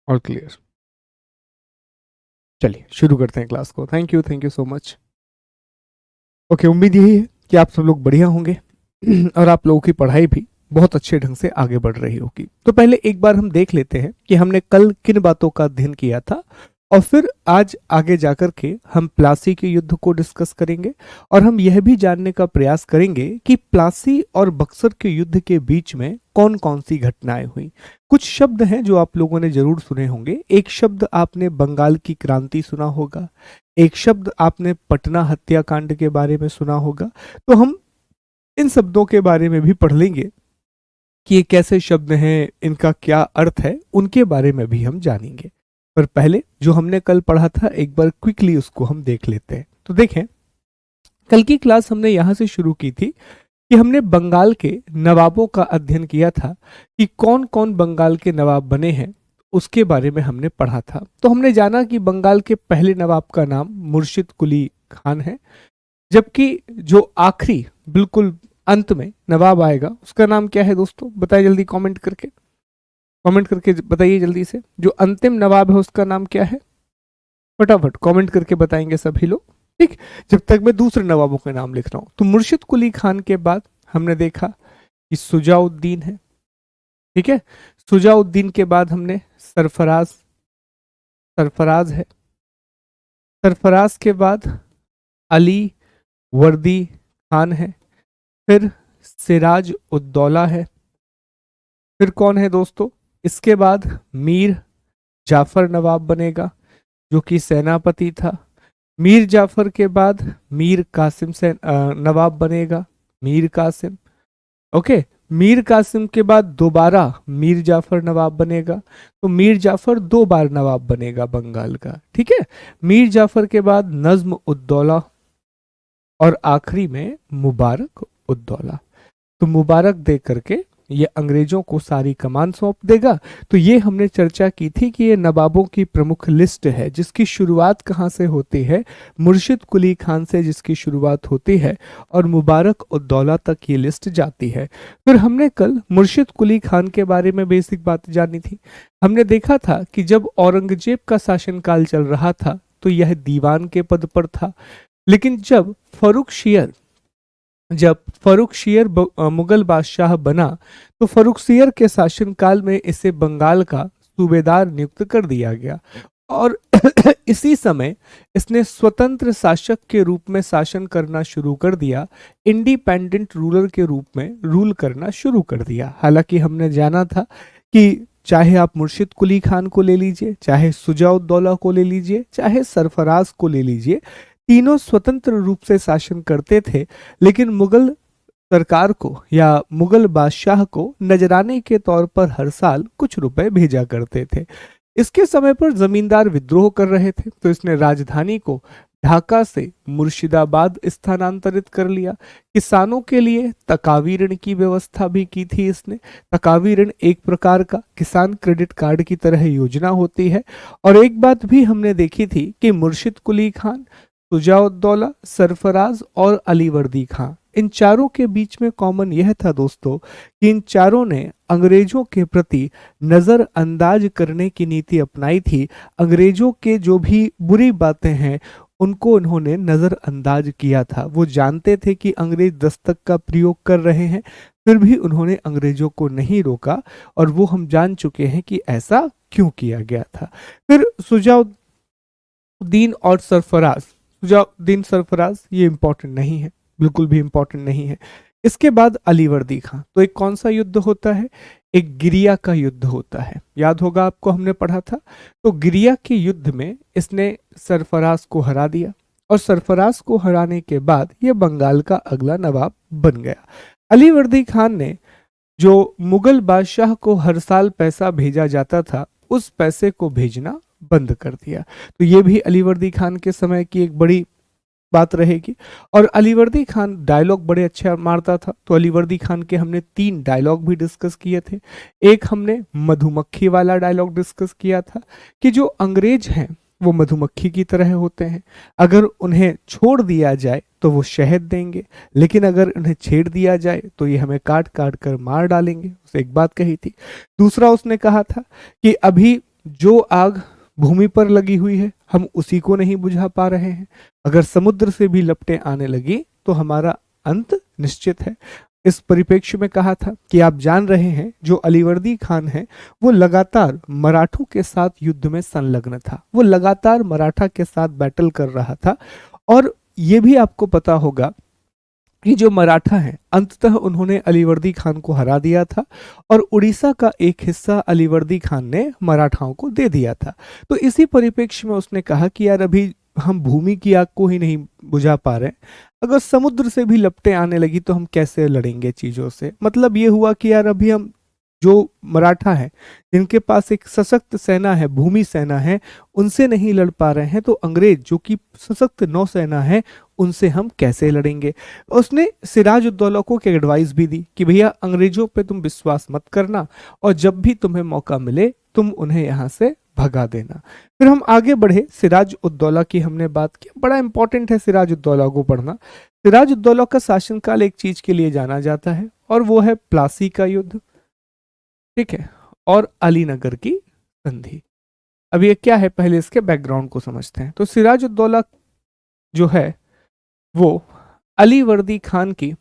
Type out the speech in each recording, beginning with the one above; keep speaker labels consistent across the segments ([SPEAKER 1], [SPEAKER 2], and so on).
[SPEAKER 1] और क्लियर। चलिए शुरू करते हैं क्लास को। Thank you so much. Okay, उम्मीद यही है कि आप सब लोग बढ़िया होंगे और आप लोगों की पढ़ाई भी बहुत अच्छे ढंग से आगे बढ़ रही होगी। तो पहले एक बार हम देख लेते हैं कि हमने कल किन बातों का अध्ययन किया था, और फिर आज आगे जाकर के हम प्लासी के युद्ध को डिस्कस करेंगे। और हम यह भी जानने का प्रयास करेंगे कि प्लासी और बक्सर के युद्ध के बीच में कौन कौन सी घटनाएं हुई। कुछ शब्द हैं जो आप लोगों ने जरूर सुने होंगे। एक शब्द आपने बंगाल की क्रांति सुना होगा, एक शब्द आपने पटना हत्याकांड के बारे में सुना होगा। तो हम इन शब्दों के बारे में भी पढ़ लेंगे कि ये कैसे शब्द हैं, इनका क्या अर्थ है, उनके बारे में भी हम जानेंगे। पर पहले जो हमने कल पढ़ा था एक बार क्विकली उसको हम देख लेते हैं। तो देखें, कल की क्लास हमने यहां से शुरू की थी कि हमने बंगाल के नवाबों का अध्ययन किया था कि कौन कौन बंगाल के नवाब बने हैं, उसके बारे में हमने पढ़ा था। तो हमने जाना कि बंगाल के पहले नवाब का नाम मुर्शिद कुली खान है, जबकि जो आखिरी बिल्कुल अंत में नवाब आएगा उसका नाम क्या है दोस्तों, बताइए जल्दी कमेंट करके बताइए जल्दी से। जो अंतिम नवाब है उसका नाम क्या है, फटाफट कमेंट करके बताएंगे सभी लोग। ठीक, जब तक मैं दूसरे नवाबों के नाम लिख रहा हूं। तो मुर्शिद कुली खान के बाद हमने देखा कि सुजाउद्दीन है। ठीक है, सुजाउद्दीन के बाद हमने सरफराज सरफराज है। सरफराज के बाद अली वर्दी खान है। फिर सिराज उद्दौला है। फिर कौन है दोस्तों, इसके बाद मीर जाफर नवाब बनेगा जो कि सेनापति था। मीर जाफर के बाद मीर कासिम से नवाब बनेगा, मीर कासिम। ओके, मीर कासिम के बाद दोबारा मीर जाफर नवाब बनेगा। तो मीर जाफर दो बार नवाब बनेगा बंगाल का। ठीक है, मीर जाफर के बाद नज्म उद्दौला और आखिरी में मुबारक उद्दौला। तो मुबारक दे करके ये अंग्रेजों को सारी कमान सौंप देगा। तो ये हमने चर्चा की थी कि ये नवाबों की प्रमुख लिस्ट है जिसकी शुरुआत कहाँ से होती है, मुर्शिद कुली खान से जिसकी शुरुआत होती है और मुबारक उद्दौला तक ये लिस्ट जाती है। फिर हमने कल मुर्शिद कुली खान के बारे में बेसिक बात जानी थी। हमने देखा था कि जब औरंगजेब का शासनकाल चल रहा था तो यह दीवान के पद पर था, लेकिन जब फर्रुखशियर मुगल बादशाह बना तो फर्रुखशियर के शासनकाल में इसे बंगाल का सूबेदार नियुक्त कर दिया गया और इसी समय इसने स्वतंत्र शासक के रूप में शासन करना शुरू कर दिया, इंडिपेंडेंट रूलर के रूप में रूल करना शुरू कर दिया। हालांकि हमने जाना था कि चाहे आप मुर्शिद कुली खान को ले लीजिए, चाहे सुजाउद्दौला को ले लीजिए, चाहे सरफराज को ले लीजिए, तीनों स्वतंत्र रूप से शासन करते थे, लेकिन मुगल सरकार को या मुगल बादशाह को नजराने के तौर पर हर साल कुछ रुपए भेजा करते थे। इसके समय पर जमींदार विद्रोह कर रहे थे तो इसने राजधानी को ढाका से मुर्शिदाबाद स्थानांतरित कर लिया। किसानों के लिए तकावी ऋण की व्यवस्था भी की थी इसने। तकावी ऋण एक प्रकार का किसान क्रेडिट कार्ड की तरह योजना होती है। और एक बात भी हमने देखी थी कि मुर्शिद कुली खान, सुजाउद्दौला, सरफराज और अलीवर्दी खां, इन चारों के बीच में कॉमन यह था दोस्तों कि इन चारों ने अंग्रेजों के प्रति नजरअंदाज करने की नीति अपनाई थी। अंग्रेजों के जो भी बुरी बातें हैं उनको उन्होंने नजरअंदाज किया था। वो जानते थे कि अंग्रेज दस्तक का प्रयोग कर रहे हैं, फिर भी उन्होंने अंग्रेजों को नहीं रोका और वो हम जान चुके हैं कि ऐसा क्यों किया गया था। फिर सुजाउद्दीन और सरफराज, सुजाउद्दीन सरफराज ये इंपॉर्टेंट नहीं है, बिल्कुल भी इंपॉर्टेंट नहीं है। इसके बाद अलीवर्दी खां। तो एक कौन सा युद्ध होता है, एक गिरिया का युद्ध होता है, याद होगा आपको हमने पढ़ा था। तो गिरिया के युद्ध में इसने सरफराज को हरा दिया और सरफराज को हराने के बाद ये बंगाल का अगला नवाब बन गया। अलीवर्दी खान ने जो मुगल बादशाह को हर साल पैसा भेजा जाता था उस पैसे को भेजना बंद कर दिया। तो ये भी अलीवर्दी खान के समय की एक बड़ी बात रहेगी। और अलीवर्दी खान डायलॉग बड़े अच्छे मारता था। तो अलीवर्दी खान के हमने 3 डायलॉग भी डिस्कस किए थे। एक हमने मधुमक्खी वाला डायलॉग डिस्कस किया था कि जो अंग्रेज हैं वो मधुमक्खी की तरह होते हैं, अगर उन्हें छोड़ दिया जाए तो वो शहद देंगे, लेकिन अगर उन्हें छेड़ दिया जाए तो ये हमें काट काट कर मार डालेंगे। उसे एक बात कही थी। दूसरा उसने कहा था कि अभी जो आग भूमि पर लगी हुई है हम उसी को नहीं बुझा पा रहे हैं, अगर समुद्र से भी लपटें आने लगी तो हमारा अंत निश्चित है। इस परिप्रेक्ष्य में कहा था कि आप जान रहे हैं जो अलीवर्दी खान है वो लगातार मराठों के साथ युद्ध में संलग्न था, वो लगातार मराठा के साथ बैटल कर रहा था। और ये भी आपको पता होगा कि जो मराठा हैं अंततः उन्होंने अलीवर्दी खान को हरा दिया था और उड़ीसा का एक हिस्सा अलीवर्दी खान ने मराठाओं को दे दिया था। तो इसी परिप्रेक्ष्य में उसने कहा कि यार अभी हम भूमि की आग को ही नहीं बुझा पा रहे, अगर समुद्र से भी लपटें आने लगी तो हम कैसे लड़ेंगे चीजों से। मतलब ये हुआ कि यार अभी हम जो मराठा है जिनके पास एक सशक्त सेना है, भूमि सेना है, उनसे नहीं लड़ पा रहे हैं, तो अंग्रेज जो कि सशक्त नौसेना है उनसे हम कैसे लड़ेंगे। उसने सिराज उद्दौला को एक एडवाइस भी दी कि भैया अंग्रेजों पे तुम विश्वास मत करना और जब भी तुम्हें मौका मिले तुम उन्हें यहाँ से भगा देना। फिर हम आगे बढ़े, सिराज उद्दौला की हमने बात की, बड़ा इंपॉर्टेंट है सिराज उद्दौला को पढ़ना। सिराज उद्दौला का शासनकाल एक चीज के लिए जाना जाता है और वो है प्लासी का युद्ध, ठीक है, और अलीनगर की संधि। अब ये क्या है, पहले इसके बैकग्राउंड को समझते हैं। तो सिराज उद्दौला जो है वो अलीवर्दी खान की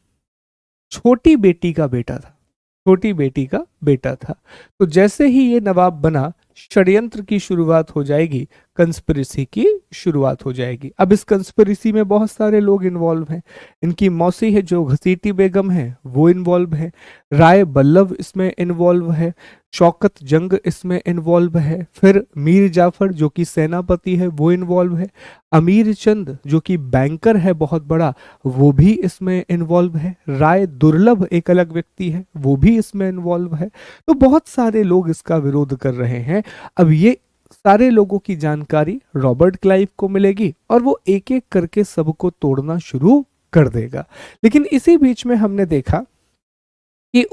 [SPEAKER 1] छोटी बेटी का बेटा था, छोटी बेटी का बेटा था। तो जैसे ही ये नवाब बना षड्यंत्र की शुरुआत हो जाएगी, कंस्पिरेसी की शुरुआत हो जाएगी। अब इस कंस्पिरेसी में बहुत सारे लोग इन्वॉल्व हैं। इनकी मौसी है जो घसीटी बेगम है वो इन्वॉल्व है, राय बल्लभ इसमें इन्वॉल्व है, शौकत जंग इसमें इन्वॉल्व है, फिर मीर जाफर जो कि सेनापति है वो इन्वॉल्व है, अमीर चंद जो कि बैंकर है बहुत बड़ा वो भी इसमें इन्वॉल्व है, राय दुर्लभ एक अलग व्यक्ति है वो भी इसमें इन्वॉल्व है। तो बहुत सारे लोग इसका विरोध कर रहे हैं। अब ये सारे लोगों की जानकारी रॉबर्ट क्लाइव को मिलेगी और वो एक एक करके सबको तोड़ना शुरू कर देगा। लेकिन इसी बीच में हमने देखा कि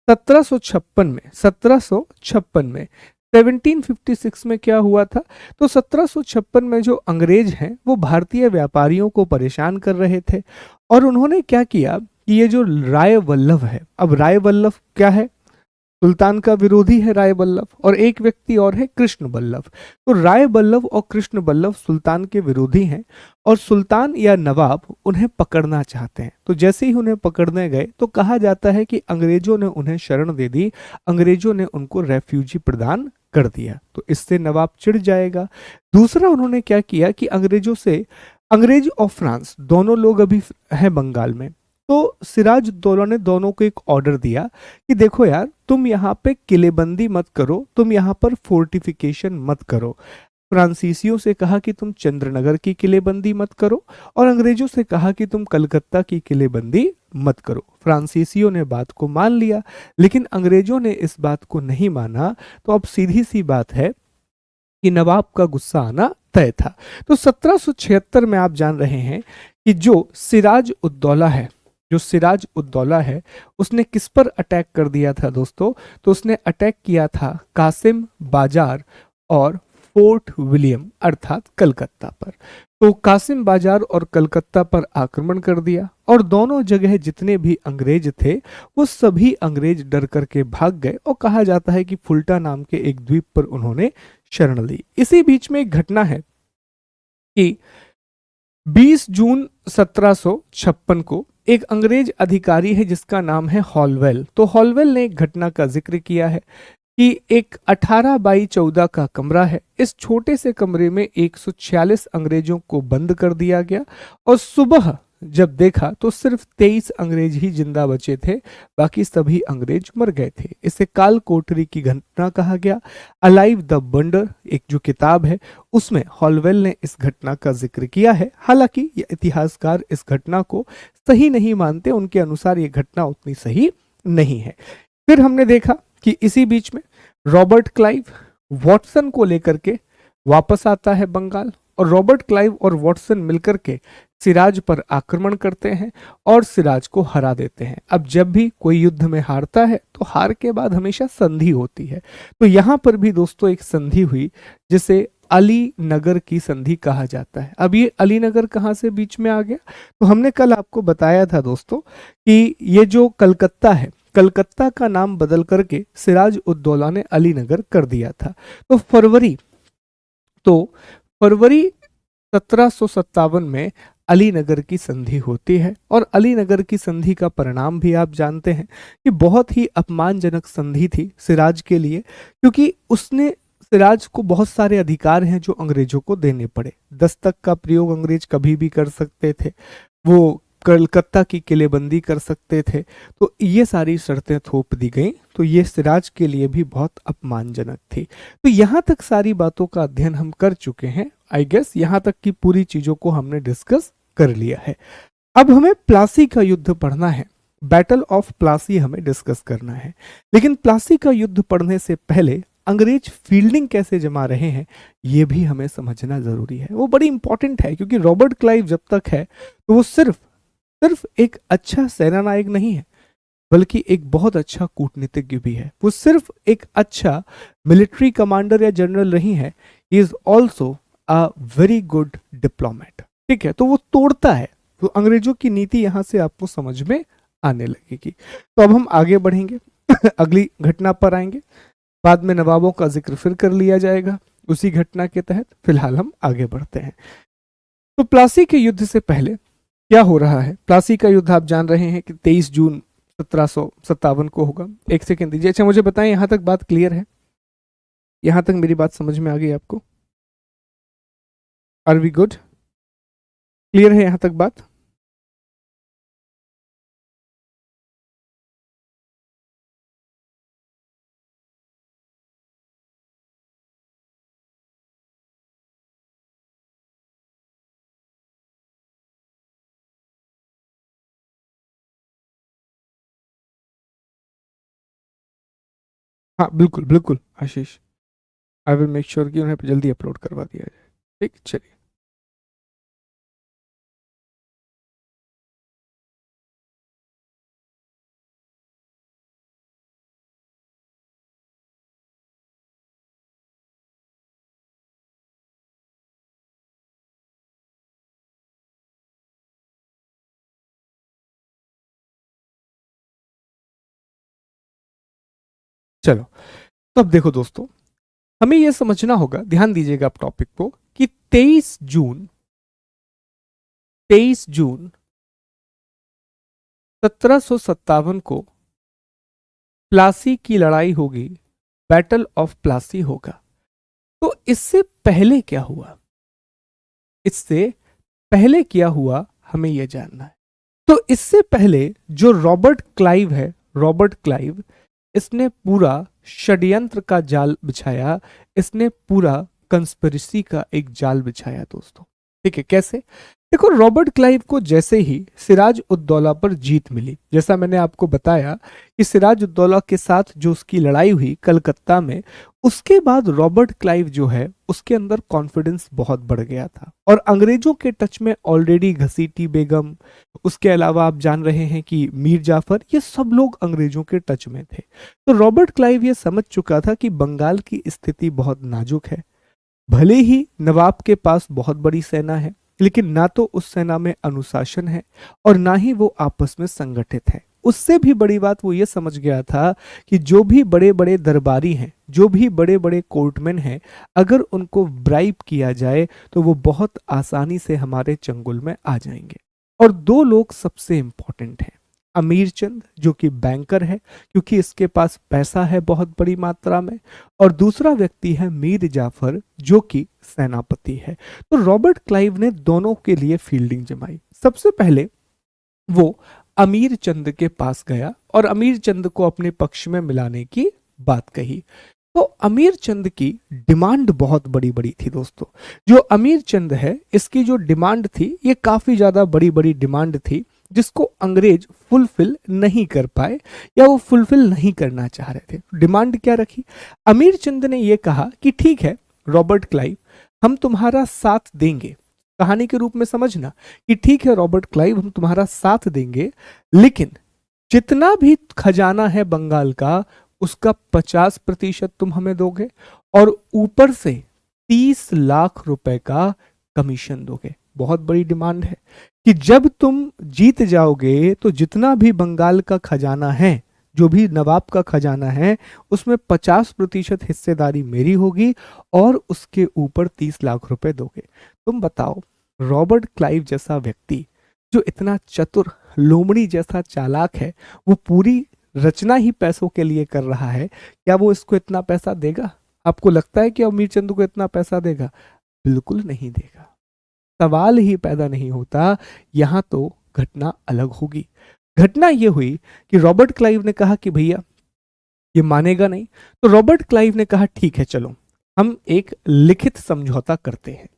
[SPEAKER 1] 1756 में 1756 में क्या हुआ था। तो 1756 में जो अंग्रेज हैं वो भारतीय व्यापारियों को परेशान कर रहे थे और उन्होंने क्या किया कि ये जो राय वल्लभ है, अब राय वल्लभ क्या है, सुल्तान का विरोधी है राय बल्लभ, और एक व्यक्ति और है कृष्ण बल्लभ। तो राय बल्लभ और कृष्ण बल्लभ सुल्तान के विरोधी हैं और सुल्तान या नवाब उन्हें पकड़ना चाहते हैं। तो जैसे ही उन्हें पकड़ने गए तो कहा जाता है कि अंग्रेजों ने उन्हें शरण दे दी, अंग्रेजों ने उनको रेफ्यूजी प्रदान कर दिया। तो इससे नवाब चिढ़ जाएगा। दूसरा उन्होंने क्या किया कि अंग्रेजों से, अंग्रेज और फ्रांस दोनों लोग अभी हैं बंगाल में, तो सिराज उद्दौला ने दोनों को एक ऑर्डर दिया कि देखो यार तुम यहाँ पे किलेबंदी मत करो, तुम यहाँ पर फोर्टिफिकेशन मत करो। फ्रांसीसियों से कहा कि तुम चंद्रनगर की किलेबंदी मत करो और अंग्रेजों से कहा कि तुम कलकत्ता की किलेबंदी मत करो। फ्रांसीसियों ने बात को मान लिया लेकिन अंग्रेजों ने इस बात को नहीं माना। तो अब सीधी सी बात है कि नवाब का गुस्सा आना तय था। तो 1776 में आप जान रहे हैं कि जो सिराज उद्दौला है, जो सिराज उद्दौला है उसने किस पर अटैक कर दिया था दोस्तों। तो उसने अटैक किया था कासिम बाजार और फोर्ट विलियम अर्थात कलकत्ता पर। तो कासिम बाजार और कलकत्ता पर आक्रमण कर दिया और दोनों जगह जितने भी अंग्रेज थे वो सभी अंग्रेज डर करके भाग गए और कहा जाता है कि फुल्टा नाम के एक द्वीप पर उन्होंने शरण ली। इसी बीच में एक घटना है कि 20 जून 1756 को एक अंग्रेज अधिकारी है जिसका नाम है हॉलवेल। तो हॉलवेल ने एक घटना का जिक्र किया है कि एक 18 बाई 14 का कमरा है, इस छोटे से कमरे में 146 अंग्रेजों को बंद कर दिया गया और सुबह जब देखा तो सिर्फ 23 अंग्रेज ही जिंदा बचे थे, बाकी सभी अंग्रेज मर गए थे। इसे काल कोठरी की घटना कहा गया। अलाइव द बंडर एक जो किताब है उसमें हॉलवेल ने इस घटना का जिक्र किया है। हालांकि ये इतिहासकार इस घटना को सही नहीं मानते, उनके अनुसार ये घटना उतनी सही नहीं है। फिर हमने देखा कि इसी बीच में रॉबर्ट क्लाइव वॉटसन को लेकर के वापस आता है बंगाल और रॉबर्ट क्लाइव और वॉटसन मिलकर के सिराज पर आक्रमण करते हैं और सिराज को हरा देते हैं। अब जब भी कोई युद्ध में हारता है तो हार के बाद हमेशा संधि होती है। तो यहां पर भी दोस्तों एक संधि हुई जिसे अली नगर की संधि कहा जाता है। अब ये अली नगर कहां से बीच में आ गया, तो हमने कल आपको बताया था दोस्तों कि ये जो कलकत्ता है, कलकत्ता का नाम बदल करके सिराज उद दौला ने अलीनगर कर दिया था। तो फरवरी 1757 में अलीनगर की संधि होती है, और अलीनगर की संधि का परिणाम भी आप जानते हैं कि बहुत ही अपमानजनक संधि थी सिराज के लिए, क्योंकि उसने सिराज को बहुत सारे अधिकार हैं जो अंग्रेजों को देने पड़े। दस्तक का प्रयोग अंग्रेज कभी भी कर सकते थे, वो कलकत्ता की किलेबंदी कर सकते थे, तो ये सारी शर्तें थोप दी गई, तो ये सिराज के लिए भी बहुत अपमानजनक थी। तो यहाँ तक सारी बातों का अध्ययन हम कर चुके हैं। आई गेस यहाँ तक की पूरी चीजों को हमने डिस्कस कर लिया है। अब हमें प्लासी का युद्ध पढ़ना है, बैटल ऑफ प्लासी हमें डिस्कस करना है। लेकिन प्लासी का युद्ध पढ़ने से पहले अंग्रेज फील्डिंग कैसे जमा रहे हैं ये भी हमें समझना जरूरी है। वो बड़ी इंपॉर्टेंट है, क्योंकि रॉबर्ट क्लाइव जब तक है तो वो सिर्फ एक अच्छा सेनानायक नहीं है, बल्कि एक बहुत अच्छा कूटनीतिज्ञ भी है। वो सिर्फ एक अच्छा मिलिट्री कमांडर या जनरल नहीं है, he is also a very good diplomat. ठीक है, तो वो तोड़ता है, तो अंग्रेजों की नीति यहां से आपको समझ में आने लगेगी। तो अब हम आगे बढ़ेंगे अगली घटना पर आएंगे, बाद में नवाबों का जिक्र फिर कर लिया जाएगा उसी घटना के तहत। फिलहाल हम आगे बढ़ते हैं। तो प्लासी के युद्ध से पहले क्या हो रहा है? प्लासी का युद्ध आप जान रहे हैं कि 23 जून 1757 को होगा। एक सेकेंड दीजिए। अच्छा मुझे बताएं, यहां तक बात क्लियर है? यहां तक मेरी बात समझ में आ गई आपको? Are we good? क्लियर है यहां तक बात? हाँ बिल्कुल बिल्कुल आशीष, आई विल मेक श्योर कि उन्हें जल्दी अपलोड करवा दिया जाए। ठीक, चलिए। चलो, तो अब देखो दोस्तों, हमें यह समझना होगा, ध्यान दीजिएगा आप टॉपिक को, कि 23 जून 1757 को प्लासी की लड़ाई होगी, बैटल ऑफ प्लासी होगा। तो इससे पहले क्या हुआ? इससे पहले क्या हुआ हमें यह जानना है। तो इससे पहले जो रॉबर्ट क्लाइव है, रॉबर्ट क्लाइव, इसने पूरा षड्यंत्र का जाल बिछाया, इसने पूरा कंस्पिरेसी का एक जाल बिछाया दोस्तों। ठीक है, कैसे? देखो, रॉबर्ट क्लाइव को जैसे ही सिराज उद दौला पर जीत मिली, जैसा मैंने आपको बताया कि सिराज उद दौला के साथ जो उसकी लड़ाई हुई कलकत्ता में, उसके बाद रॉबर्ट क्लाइव जो है उसके अंदर कॉन्फिडेंस बहुत बढ़ गया था, और अंग्रेजों के टच में ऑलरेडी घसीटी बेगम, उसके अलावा आप जान रहे हैं कि मीर जाफर, ये सब लोग अंग्रेजों के टच में थे। तो रॉबर्ट क्लाइव ये समझ चुका था कि बंगाल की स्थिति बहुत नाजुक है। भले ही नवाब के पास बहुत बड़ी सेना है, लेकिन ना तो उस सेना में अनुशासन है और ना ही वो आपस में संगठित है। उससे भी बड़ी बात वो ये समझ गया था कि जो भी बड़े बड़े दरबारी हैं, जो भी बड़े बड़े कोर्टमैन हैं, अगर उनको ब्राइब किया जाए तो वो बहुत आसानी से हमारे चंगुल में आ जाएंगे। और दो लोग सबसे इंपॉर्टेंट हैं, अमीर चंद जो कि बैंकर है, क्योंकि इसके पास पैसा है बहुत बड़ी मात्रा में, और दूसरा व्यक्ति है मीर जाफर जो कि सेनापति है। तो रॉबर्ट क्लाइव ने दोनों के लिए फील्डिंग जमाई। सबसे पहले वो अमीर चंद के पास गया और अमीर चंद को अपने पक्ष में मिलाने की बात कही। तो अमीर चंद की डिमांड बहुत बड़ी बड़ी थी दोस्तों। जो अमीर चंद है, इसकी जो डिमांड थी ये काफी ज्यादा बड़ी बड़ी डिमांड थी, जिसको अंग्रेज फुलफिल नहीं कर पाए या वो फुलफिल नहीं करना चाह रहे थे। डिमांड क्या रखी? अमीर चंद ने यह कहा कि ठीक है रॉबर्ट क्लाइव, हम तुम्हारा साथ देंगे। कहानी के रूप में समझना कि ठीक है रॉबर्ट क्लाइव, हम तुम्हारा साथ देंगे, लेकिन जितना भी खजाना है बंगाल का उसका 50% तुम हमें दोगे, और ऊपर से 30 लाख रुपए का कमीशन दोगे। बहुत बड़ी डिमांड है कि जब तुम जीत जाओगे तो जितना भी बंगाल का खजाना है, जो भी नवाब का खजाना है उसमें 50% हिस्सेदारी मेरी होगी और उसके ऊपर 30 लाख रुपए दोगे। तुम बताओ, रॉबर्ट क्लाइव जैसा व्यक्ति जो इतना चतुर, लोमड़ी जैसा चालाक है, वो पूरी रचना ही पैसों के लिए कर रहा है, क्या वो इसको इतना पैसा देगा? आपको लगता है कि अमीर चंद को इतना पैसा देगा? बिल्कुल नहीं देगा। सवाल ही पैदा नहीं होता। यहां तो घटना अलग होगी। घटना यह हुई कि रॉबर्ट क्लाइव ने कहा कि भैया ये मानेगा नहीं। तो रॉबर्ट क्लाइव ने कहा ठीक है, चलो हम एक लिखित समझौता करते हैं।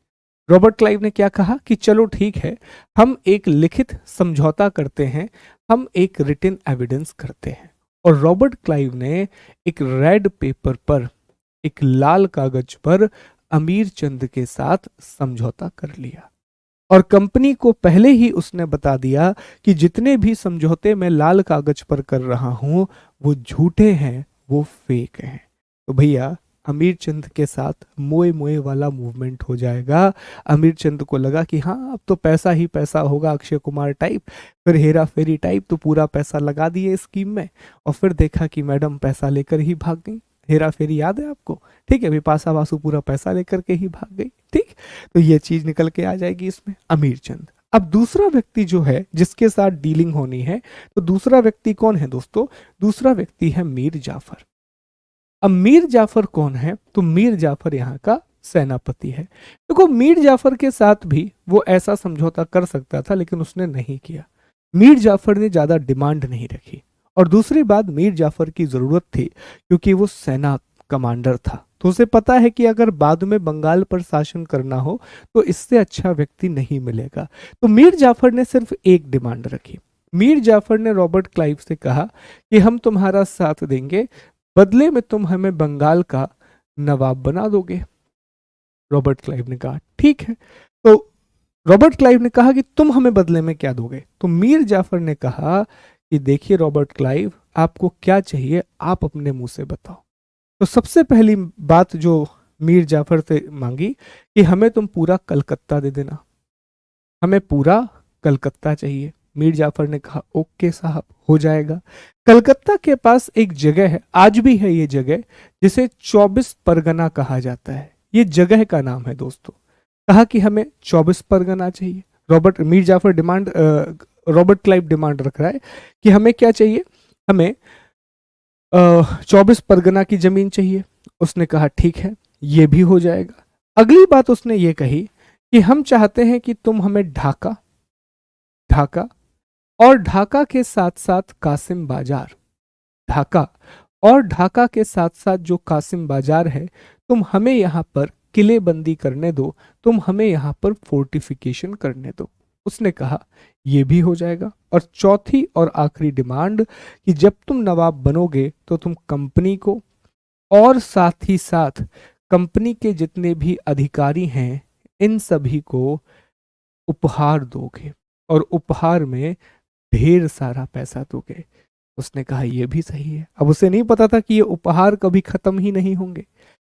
[SPEAKER 1] रॉबर्ट क्लाइव ने क्या कहा कि चलो ठीक है, हम एक लिखित समझौता करते हैं, हम एक रिटन एविडेंस करते हैं। और रॉबर्ट क्लाइव ने एक रेड पेपर पर, एक लाल कागज पर अमीर चंद के साथ समझौता कर लिया। और कंपनी को पहले ही उसने बता दिया कि जितने भी समझौते मैं लाल कागज पर कर रहा हूं वो झूठे हैं, वो फेक हैं। तो भैया अमीर चंद के साथ मोए मोए वाला मूवमेंट हो जाएगा। अमीर चंद को लगा कि हाँ अब तो पैसा ही पैसा होगा, अक्षय कुमार टाइप, फिर हेरा फेरी टाइप, तो पूरा पैसा लगा दिए स्कीम में। और फिर देखा कि मैडम पैसा लेकर ही भाग गई। हेरा फेरी याद है आपको? ठीक है, बिपाशा बासु पूरा पैसा लेकर के ही भाग गई। ठीक, तो ये चीज निकल के आ जाएगी इसमें। अमीर चंद। अब दूसरा व्यक्ति जो है जिसके साथ डीलिंग होनी है, तो दूसरा व्यक्ति कौन है दोस्तों? दूसरा व्यक्ति है मीर जाफर। अब मीर जाफर कौन है? तो मीर जाफर यहाँ का सेनापति है। देखो मीर जाफर के साथ भी वो ऐसा समझौता कर सकता था, लेकिन उसने नहीं किया। मीर जाफर ने ज्यादा डिमांड नहीं रखी। और दूसरी बात, मीर जाफर की जरूरत थी क्योंकि वो सेना कमांडर था, तो उसे पता है कि अगर बाद में बंगाल पर शासन करना हो तो इससे अच्छा व्यक्ति नहीं मिलेगा। तो मीर जाफर ने सिर्फ एक डिमांड रखी। मीर जाफर ने रॉबर्ट क्लाइव से कहा कि हम तुम्हारा साथ देंगे, बदले में तुम हमें बंगाल का नवाब बना दोगे। रॉबर्ट क्लाइव ने कहा ठीक है। तो रॉबर्ट क्लाइव ने कहा कि तुम हमें बदले में क्या दोगे? तो मीर जाफर ने कहा कि देखिए रॉबर्ट क्लाइव, आपको क्या चाहिए आप अपने मुंह से बताओ। तो सबसे पहली बात जो मीर जाफर से मांगी कि हमें तुम पूरा कलकत्ता दे देना, हमें पूरा कलकत्ता चाहिए। मीर जाफर ने कहा ओके साहब, हो जाएगा। कलकत्ता के पास एक जगह है, आज भी है ये जगह, जिसे 24 परगना कहा जाता है। ये जगह का नाम है दोस्तों। कहा कि हमें 24 परगना चाहिए। Mir Jafar demand, Robert Clive demand रख रहा है कि हमें क्या चाहिए? हमें 24 परगना की जमीन चाहिए। उसने कहा ठीक है, ये भी हो जाएगा। अगली बात उसने ये कही कि हम चाहते हैं कि तुम हमें ढाका और ढाका के साथ साथ कासिम बाजार, ढाका और ढाका के साथ साथ जो कासिम बाजार है, तुम हमें यहाँ पर किलेबंदी करने दो, तुम हमें यहाँ पर फोर्टिफिकेशन करने दो। उसने कहा यह भी हो जाएगा। और चौथी और आखिरी डिमांड कि जब तुम नवाब बनोगे तो तुम कंपनी को और साथ ही साथ कंपनी के जितने भी अधिकारी हैं इन सभी को उपहार दोगे और उपहार में ढेर सारा पैसा दोगे। उसने कहा यह भी सही है। अब उसे नहीं पता था कि ये उपहार कभी खत्म ही नहीं होंगे।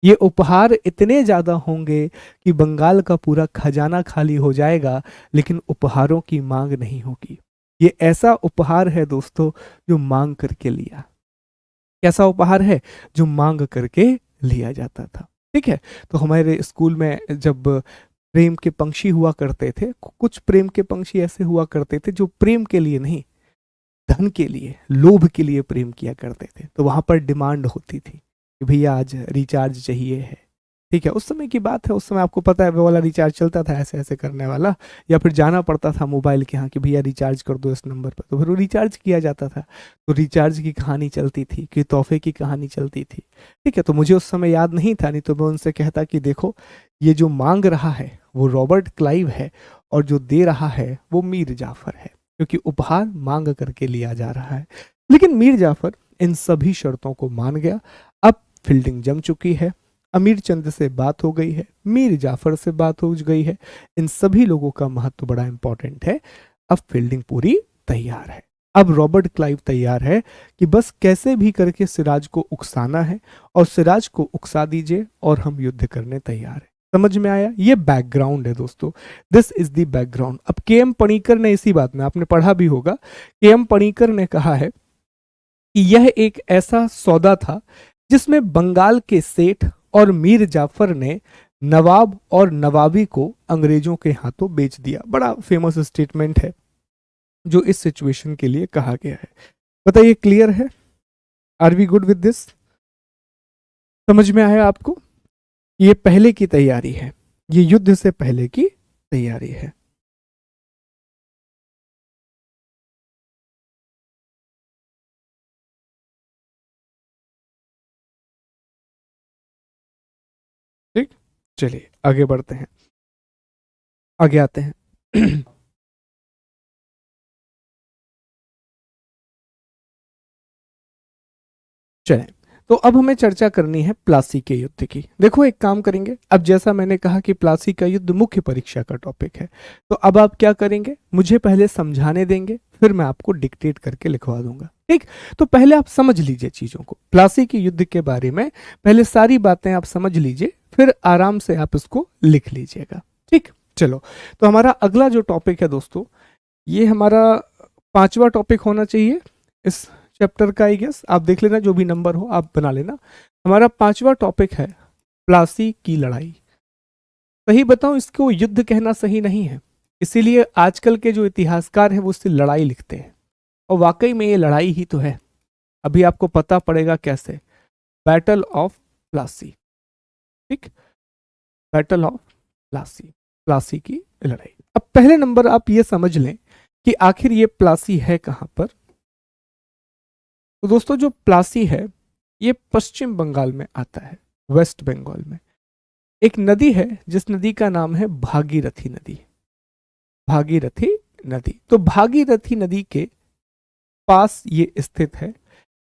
[SPEAKER 1] ये उपहार इतने ज्यादा होंगे कि बंगाल का पूरा खजाना खाली हो जाएगा, लेकिन उपहारों की मांग नहीं होगी। ये ऐसा उपहार है दोस्तों जो मांग करके लिया। कैसा उपहार है? जो मांग करके लिया जाता था। ठीक है, तो हमारे स्कूल में जब प्रेम के पंक्षी हुआ करते थे, कुछ प्रेम के पंक्षी ऐसे हुआ करते थे जो प्रेम के लिए नहीं, धन के लिए, लोभ के लिए प्रेम किया करते थे। तो वहां पर डिमांड होती थी कि भैया आज रिचार्ज चाहिए है। ठीक है, उस समय की बात है, उस समय आपको पता है वो वाला रिचार्ज चलता था ऐसे ऐसे करने वाला, या फिर जाना पड़ता था मोबाइल के यहाँ कि भैया रिचार्ज कर दो इस नंबर पर, तो फिर वो रिचार्ज किया जाता था। तो रिचार्ज की कहानी चलती थी कि तोहफे की कहानी चलती थी। ठीक है, तो मुझे उस समय याद नहीं था, नहीं तो मैं उनसे कहता कि देखो ये जो मांग रहा है वो रॉबर्ट क्लाइव है और जो दे रहा है वो मीर जाफर है, क्योंकि उपहार मांग करके लिया जा रहा है। लेकिन मीर जाफर इन सभी शर्तों को मान गया। अब फील्डिंग जम चुकी है, अमीर चंद से बात हो गई है, मीर जाफर से बात हो गई है, इन सभी लोगों का महत्व बड़ा इंपॉर्टेंट है। अब फील्डिंग पूरी तैयार है। अब रॉबर्ट क्लाइव तैयार है कि बस कैसे भी करके सिराज को उकसाना है और सिराज को उकसा दीजिए और हम युद्ध करने तैयार हैं। समझ में आया? ये बैकग्राउंड है दोस्तों, दिस इज द बैकग्राउंड। अब के एम पणिकर ने इसी बात में, आपने पढ़ा भी होगा, के एम पणिकर ने कहा है कि यह एक ऐसा सौदा था जिसमें बंगाल के सेठ और मीर जाफर ने नवाब और नवाबी को अंग्रेजों के हाथों बेच दिया। बड़ा फेमस स्टेटमेंट है जो इस सिचुएशन के लिए कहा गया है। बताइए, क्लियर है? Are we good with this? समझ में आया आपको? ये पहले की तैयारी है, ये युद्ध से पहले की तैयारी है। ठीक, चलिए आगे बढ़ते हैं, आगे आते हैं। चलें, तो अब हमें चर्चा करनी है प्लासी के युद्ध की। देखो, एक काम करेंगे, अब जैसा मैंने कहा कि प्लासी का युद्ध मुख्य परीक्षा का टॉपिक है, तो अब आप क्या करेंगे, मुझे पहले समझाने देंगे, फिर मैं आपको डिक्टेट करके लिखवा दूंगा। ठीक, तो पहले आप समझ लीजिए चीजों को, प्लासी के युद्ध के बारे में पहले सारी बातें आप समझ लीजिए, फिर आराम से आप इसको लिख लीजिएगा। ठीक, चलो, तो हमारा अगला जो टॉपिक है दोस्तों, ये हमारा पांचवा टॉपिक होना चाहिए इस चैप्टर का। आई गेस आप देख लेना, जो भी नंबर हो आप बना लेना। हमारा पांचवा टॉपिक है प्लासी की लड़ाई। सही बताऊं, इसको युद्ध कहना सही नहीं है, इसीलिए आजकल के जो इतिहासकार हैं वो उससे लड़ाई लिखते हैं, और वाकई में ये लड़ाई ही तो है। अभी आपको पता पड़ेगा कैसे। Battle of Plassey. ठीक, बैटल ऑफ प्लासी, प्लासी की लड़ाई। अब पहले नंबर आप ये समझ लें कि आखिर ये प्लासी है कहां पर। तो दोस्तों, जो प्लासी है ये पश्चिम बंगाल में आता है, वेस्ट बंगाल में। एक नदी है जिस नदी का नाम है भागीरथी नदी। भागीरथी नदी, तो भागीरथी नदी के पास ये स्थित है।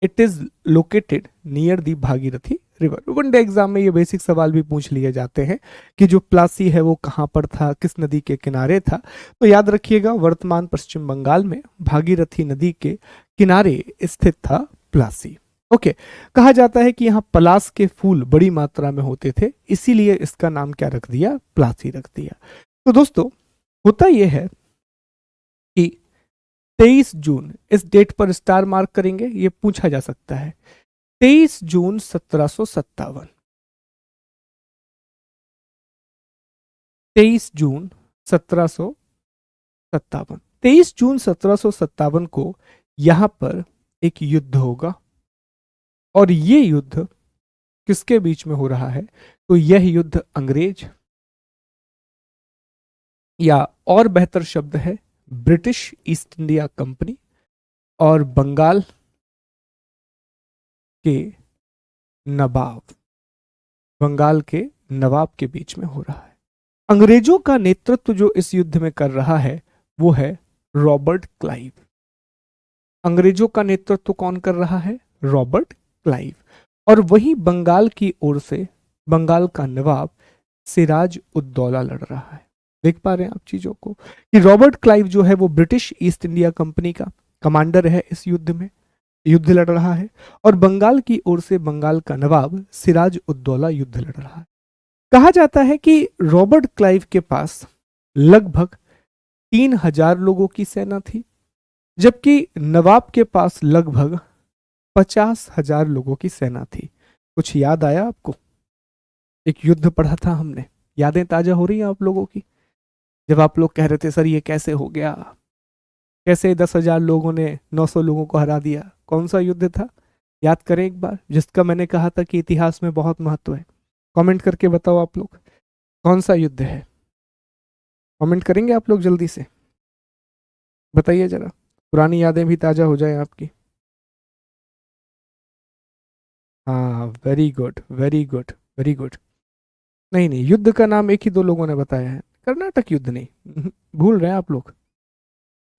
[SPEAKER 1] It is located near the Bhagirathi river. One day exam में ये बेसिक सवाल भी पूछ लिए जाते हैं कि जो प्लासी है वो कहाँ पर था, किस नदी के किनारे था। तो याद रखिएगा, वर्तमान पश्चिम बंगाल में भागीरथी नदी के किनारे स्थित था प्लासी। ओके, कहा जाता है कि यहाँ पलास के फूल बड़ी मात्रा में होते थे, इसीलिए इसका नाम क्या रख दिया, प्लासी रख दिया। तो दोस्तों, होता यह है कि 23 जून, इस डेट पर स्टार मार्क करेंगे, ये पूछा जा सकता है। 23 जून 1757, 23 जून 1757, 23 जून 1757 को यहां पर एक युद्ध होगा। और ये युद्ध किसके बीच में हो रहा है, तो यह युद्ध अंग्रेज, या और बेहतर शब्द है ब्रिटिश ईस्ट इंडिया कंपनी, और बंगाल के नवाब, बंगाल के नवाब के बीच में हो रहा है। अंग्रेजों का नेतृत्व जो इस युद्ध में कर रहा है वो है रॉबर्ट क्लाइव। अंग्रेजों का नेतृत्व कौन कर रहा है, रॉबर्ट क्लाइव। और वही बंगाल की ओर से बंगाल का नवाब सिराज उद्दौला लड़ रहा है। देख पा रहे हैं आप चीजों को कि रॉबर्ट क्लाइव जो है वो ब्रिटिश ईस्ट इंडिया कंपनी का कमांडर है, इस युद्ध में युद्ध लड़ रहा है, और बंगाल की ओर से बंगाल का नवाब सिराज उद्दौला युद्ध लड़ रहा है। कहा जाता है कि रॉबर्ट क्लाइव के पास लगभग 3,000 लोगों की सेना थी, जबकि नवाब के पास लगभग 50,000 लोगों की सेना थी। कुछ याद आया आपको? एक युद्ध पढ़ा था हमने, यादें ताजा हो रही हैं आप लोगों की? जब आप लोग कह रहे थे सर ये कैसे हो गया, कैसे 10,000 लोगों ने 900 लोगों को हरा दिया, कौन सा युद्ध था? याद करें एक बार, जिसका मैंने कहा था कि इतिहास में बहुत महत्व है। कमेंट करके बताओ आप लोग, कौन सा युद्ध है? कमेंट करेंगे आप लोग जल्दी से, बताइए जरा, पुरानी यादें भी ताजा हो जाए आपकी। हाँ, very good very good very good. नहीं नहीं, युद्ध का नाम एक ही दो लोगों ने बताया है, कर्नाटक युद्ध नहीं। भूल रहे हैं आप लोग,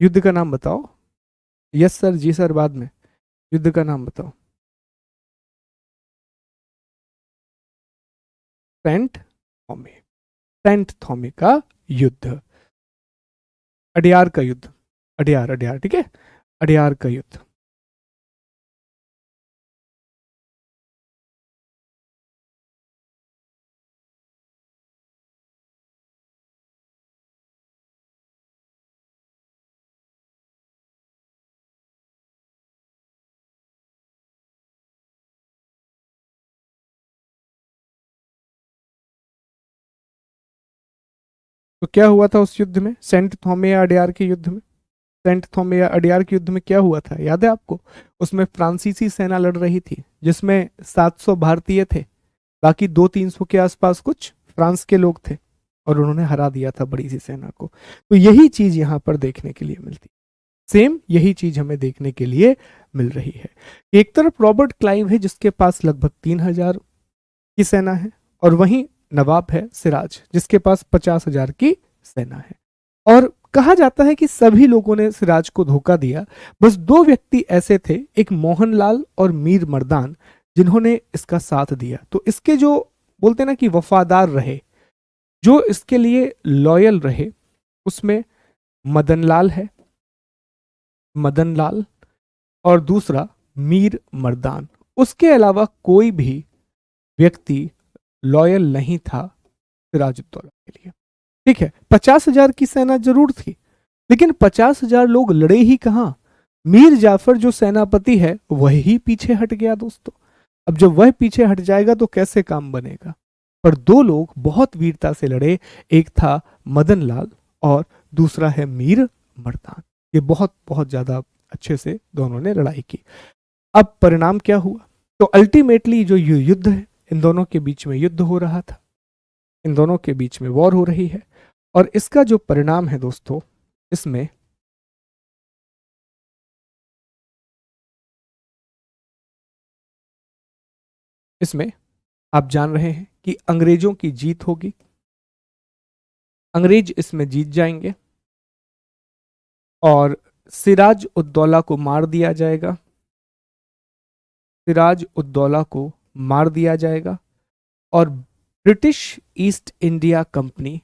[SPEAKER 1] युद्ध का नाम बताओ। यस सर, जी सर, बाद में युद्ध का नाम बताओ। सेंट थॉमे, सेंट थॉमे का युद्ध, अडियार का युद्ध, अडियार अडियार, ठीक है, अडियार का युद्ध। तो क्या हुआ था उस युद्ध में, सेंट थोमेया अडयार के युद्ध में? सेंट थोमेया अडयार के युद्ध में क्या हुआ था, याद है आपको? उसमें फ्रांसीसी सेना लड़ रही थी जिसमें 700 भारतीय थे, बाकी 200-300 के आसपास कुछ फ्रांस के लोग थे, और उन्होंने हरा दिया था बड़ी सी सेना को। तो यही चीज यहां पर देखने के लिए मिलती, सेम यही चीज हमें देखने के लिए मिल रही है। एक तरफ रॉबर्ट क्लाइव है जिसके पास लगभग 3000 की सेना है, और वहीं नवाब है सिराज जिसके पास 50,000 की सेना है। और कहा जाता है कि सभी लोगों ने सिराज को धोखा दिया, बस दो व्यक्ति ऐसे थे, एक मोहनलाल और मीर मर्दान, जिन्होंने इसका साथ दिया। तो इसके जो बोलते हैं ना कि वफादार रहे, जो इसके लिए लॉयल रहे, उसमें मदनलाल है, मदनलाल, और दूसरा मीर मर्दान। उसके अलावा कोई भी व्यक्ति लॉयल नहीं था सिराजुद्दौला के लिए। ठीक है, 50,000 की सेना जरूर थी, लेकिन 50,000 लोग लड़े ही कहां? मीर जाफर जो सेनापति है वही पीछे हट गया दोस्तों। अब जब वह पीछे हट जाएगा तो कैसे काम बनेगा? पर दो लोग बहुत वीरता से लड़े, एक था मदन लाल और दूसरा है मीर मर्दान। ये बहुत बहुत ज्यादा अच्छे से दोनों ने लड़ाई की। अब परिणाम क्या हुआ? तो अल्टीमेटली जो ये युद्ध है, इन दोनों के बीच में युद्ध हो रहा था, इन दोनों के बीच में वॉर हो रही है, और इसका जो परिणाम है दोस्तों, इसमें इसमें आप जान रहे हैं कि अंग्रेजों की जीत होगी, अंग्रेज इसमें जीत जाएंगे, और सिराज उद्दौला को मार दिया जाएगा, सिराज उद्दौला को मार दिया जाएगा, और British East India Company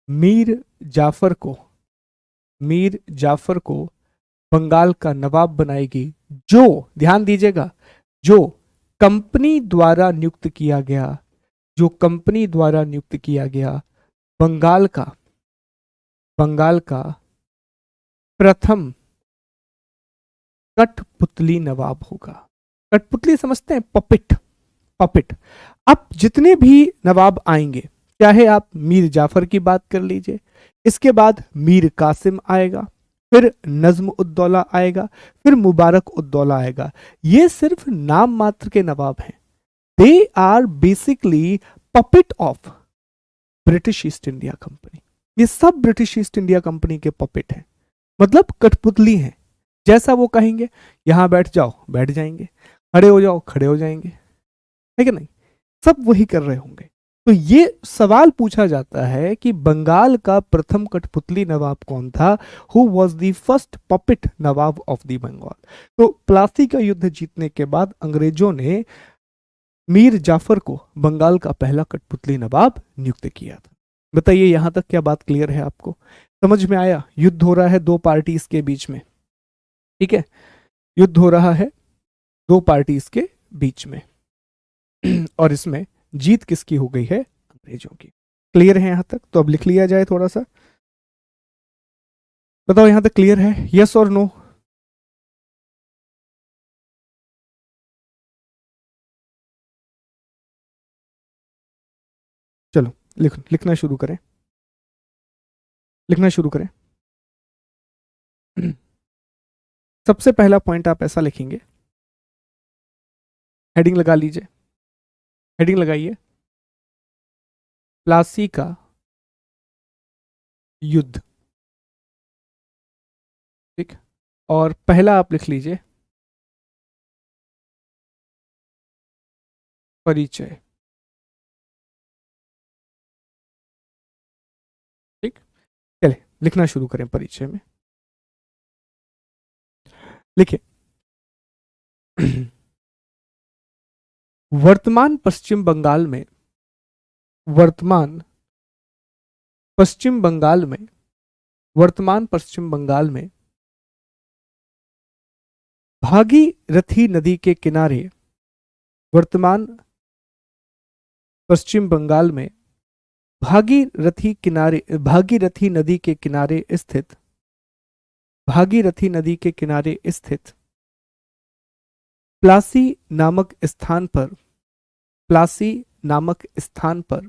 [SPEAKER 1] Mir Jafar को मीर जाफर को बंगाल का नवाब बनाएगी, जो, ध्यान दीजिएगा, जो कंपनी द्वारा नियुक्त किया गया, जो कंपनी द्वारा नियुक्त किया गया बंगाल का प्रथम कठपुतली नवाब होगा। कठपुतली समझते हैं? Puppet, puppet. अब जितने भी नवाब आएंगे, चाहे आप मीर जाफर की बात कर लीजिए, इसके बाद मीर कासिम आएगा, फिर नज्म उद्दौला आएगा, फिर मुबारक उद्दौला आएगा, ये सिर्फ नाम मात्र के नवाब हैं। They are basically puppet of British East India Company. ये सब ब्रिटिश ईस्ट इंडिया कंपनी के पपिट हैं, मतलब कठपुतली हैं। जैसा वो कहेंगे, यहां बैठ जाओ बैठ जाएंगे, खड़े हो जाओ खड़े हो जाएंगे, है कि नहीं? सब वही कर रहे होंगे। तो ये सवाल पूछा जाता है कि बंगाल का प्रथम कठपुतली नवाब कौन था? Who was the first puppet nawab of the Bengal? तो प्लासी का युद्ध जीतने के बाद अंग्रेजों ने मीर जाफर को बंगाल का पहला कठपुतली नवाब नियुक्त किया था। बताइए यहां तक क्या बात क्लियर है आपको? समझ में आया? युद्ध हो रहा है दो पार्टीज के बीच में, ठीक है, युद्ध हो रहा है दो पार्टीज के बीच में और इसमें जीत किसकी हो गई है? अंग्रेजों की। क्लियर है यहां तक? तो अब लिख लिया जाए थोड़ा सा, बताओ यहां तक क्लियर है, यस और नो? चलो लिखना शुरू करें, लिखना शुरू करें। सबसे पहला पॉइंट आप ऐसा लिखेंगे, हेडिंग लगा लीजिए, हेडिंग लगाइए, प्लासी का युद्ध। ठीक, और पहला आप लिख लीजिए परिचय। ठीक, चले लिखना शुरू करें परिचय में। लिखिए वर्तमान पश्चिम बंगाल में, वर्तमान पश्चिम बंगाल में, वर्तमान पश्चिम बंगाल में भागीरथी नदी के किनारे, वर्तमान पश्चिम बंगाल में भागीरथी नदी के किनारे स्थित, भागीरथी नदी के किनारे स्थित प्लासी नामक स्थान पर, प्लासी नामक स्थान पर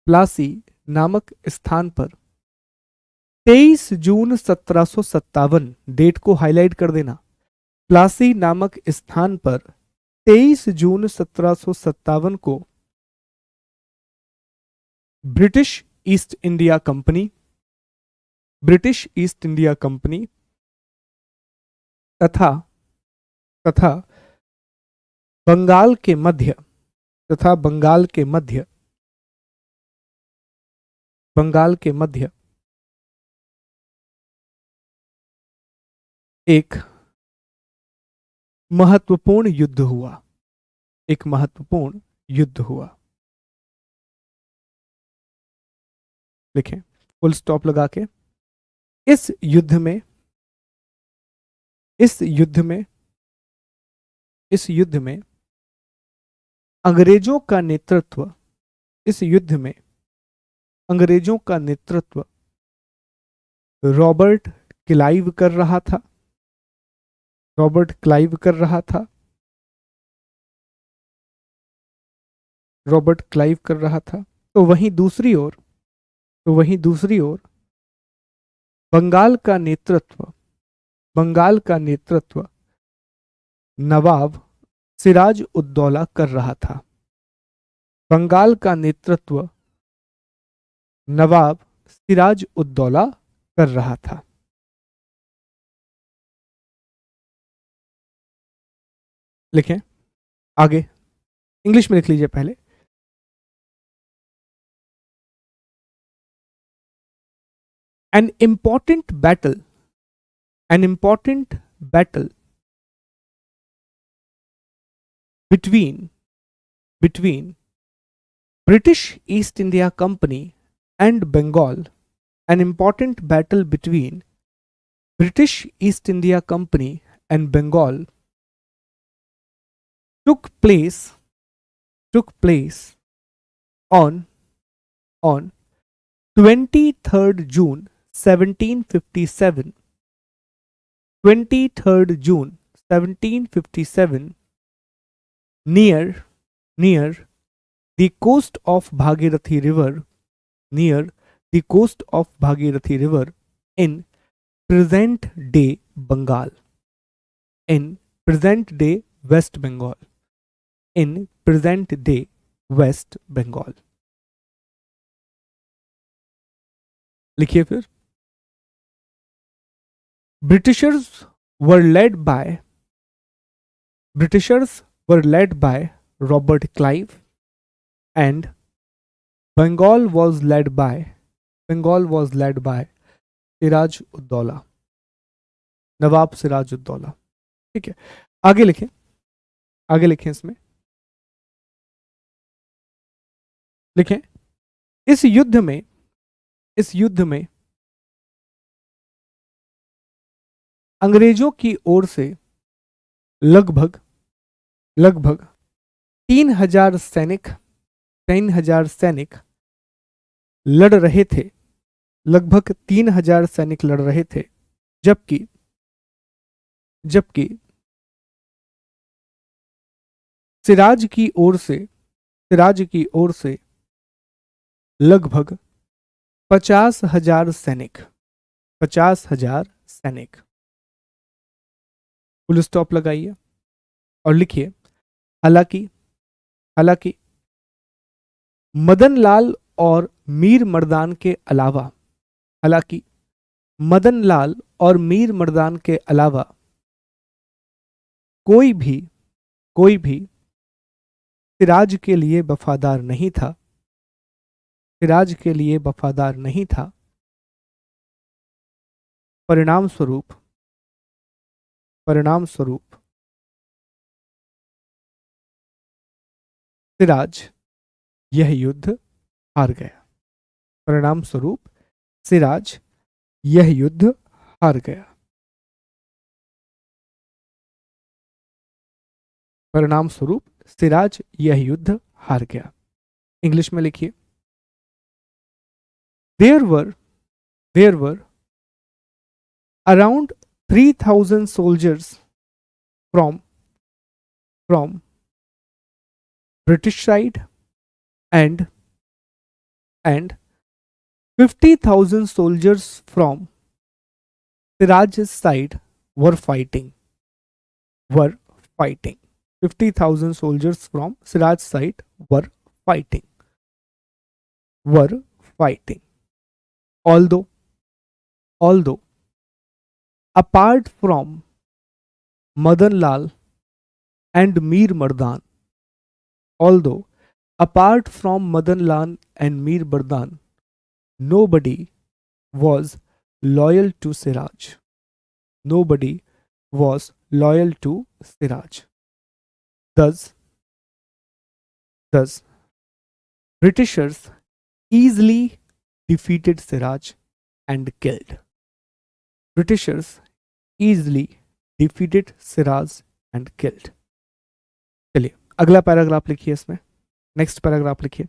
[SPEAKER 1] प्लासी नामक स्थान पर 23 जून 1757, डेट को हाईलाइट कर देना, प्लासी नामक स्थान पर 23 जून 1757 को British East India company, British East India company तथा तथा बंगाल के मध्य तथा बंगाल के मध्य बंगाल के मध्य एक महत्वपूर्ण युद्ध हुआ, एक महत्वपूर्ण युद्ध हुआ। लिखें फुल स्टॉप लगा के। इस युद्ध में इस युद्ध में इस युद्ध में अंग्रेजों का नेतृत्व इस युद्ध में अंग्रेजों का नेतृत्व रॉबर्ट क्लाइव कर रहा था, रॉबर्ट क्लाइव कर रहा था, रॉबर्ट क्लाइव कर रहा था। तो वहीं दूसरी ओर बंगाल का नेतृत्व नवाब सिराज उद दौला कर रहा था। बंगाल का नेतृत्व नवाब सिराज उद दौला कर रहा था। लिखें आगे, इंग्लिश में लिख लीजिए पहले। An important battle between British East India Company and Bengal, an important battle between British East India Company and Bengal took place on 23rd June 1757, 23rd June 1757, near the coast of Bhagirathi River, near the coast of Bhagirathi River in present day Bengal, in present day West Bengal, in present day West Bengal। लिखिए फिर। Britishers were led by Robert Clive, and Bengal was led by Siraj ud Daula, नवाब सिराज उद दौला। ठीक है, आगे लिखें इसमें लिखें इस युद्ध में अंग्रेजों की ओर से लगभग 3,000 सैनिक लड़ रहे थे, लगभग 3,000 सैनिक लड़ रहे थे, जबकि सिराज की ओर से लगभग 50,000 सैनिक। फुल स्टॉप लगाइए और लिखिए, हालांकि मदन लाल और मीर मर्दान के अलावा कोई भी सिराज के लिए वफादार नहीं था। परिणाम स्वरूप सिराज यह युद्ध हार गया। परिणाम स्वरूप सिराज यह युद्ध हार गया। परिणाम स्वरूप सिराज यह युद्ध हार गया। इंग्लिश में लिखिए, There were around 3,000 soldiers from British side and and 50,000 soldiers from Siraj's side were fighting. 50,000 soldiers from Siraj's side were fighting. Although apart from Madan Lal and Mir Mardan, nobody was loyal to Siraj. Thus, Britishers easily defeated Siraj and killed. चलिए अगला paragraph लिखिए, इसमें next paragraph लिखिए।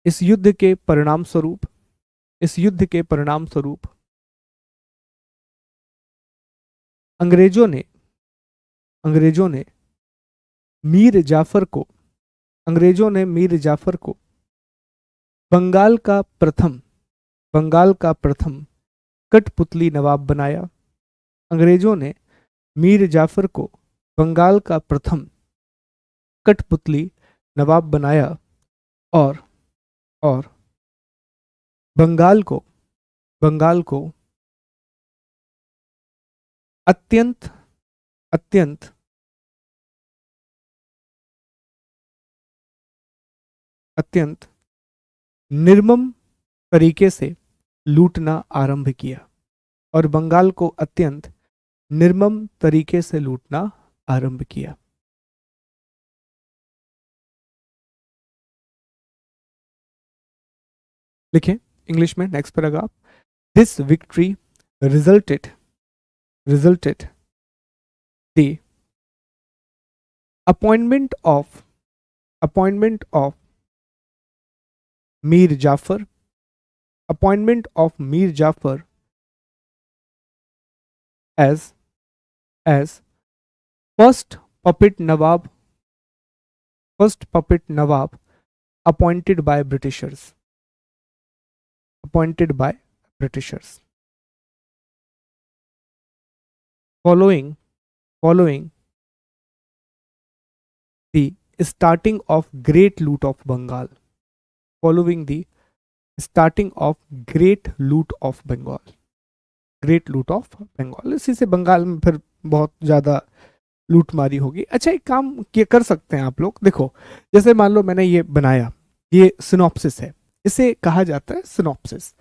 [SPEAKER 1] इस युद्ध के परिणाम स्वरूप अंग्रेजों ने मीर जाफर को बंगाल का प्रथम कठपुतली नवाब बनाया। अंग्रेजों ने मीर जाफर को बंगाल का प्रथम कठपुतली नवाब बनाया और बंगाल को अत्यंत निर्मम तरीके से लूटना आरंभ किया। और बंगाल को अत्यंत निर्मम तरीके से लूटना आरंभ किया। लिखें इंग्लिश में next paragraph. This victory resulted the appointment of Mir Jafar as first puppet Nawab appointed by Britishers. Following the starting of Great Loot of Bengal. इसी से बंगाल में फिर बहुत ज़्यादा लूटमारी होगी। अच्छा, एक काम कर सकते हैं आप लोग, देखो जैसे मान लो मैंने ये बनाया, ये सिनॉप्सिस है, इसे कहा जाता है सिनॉप्सिस।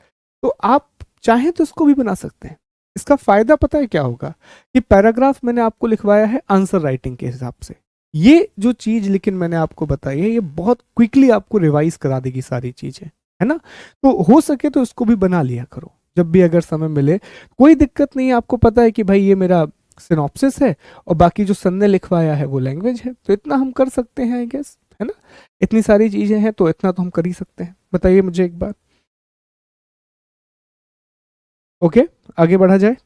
[SPEAKER 1] तो आप चाहें तो इसको भी बना सकते हैं। इसका फायदा पता है क्या होगा कि पैराग्राफ मैंने आपको लिखवाया है आंसर राइटिंग के हिसाब से। ये जो चीज लेकिन मैंने आपको बताई है, ये बहुत क्विकली आपको रिवाइज करा देगी सारी चीजें, है ना। तो हो सके तो इसको भी बना लिया करो जब भी अगर समय मिले, कोई दिक्कत नहीं है। आपको पता है कि भाई ये मेरा सिनॉप्सिस है और बाकी जो सर ने लिखवाया है वो लैंग्वेज है, तो इतना हम कर सकते हैं आई गेस, है ना। इतनी सारी चीजें हैं तो इतना तो हम कर ही सकते हैं। बताइए मुझे एक बात। ओके, आगे बढ़ा जाए।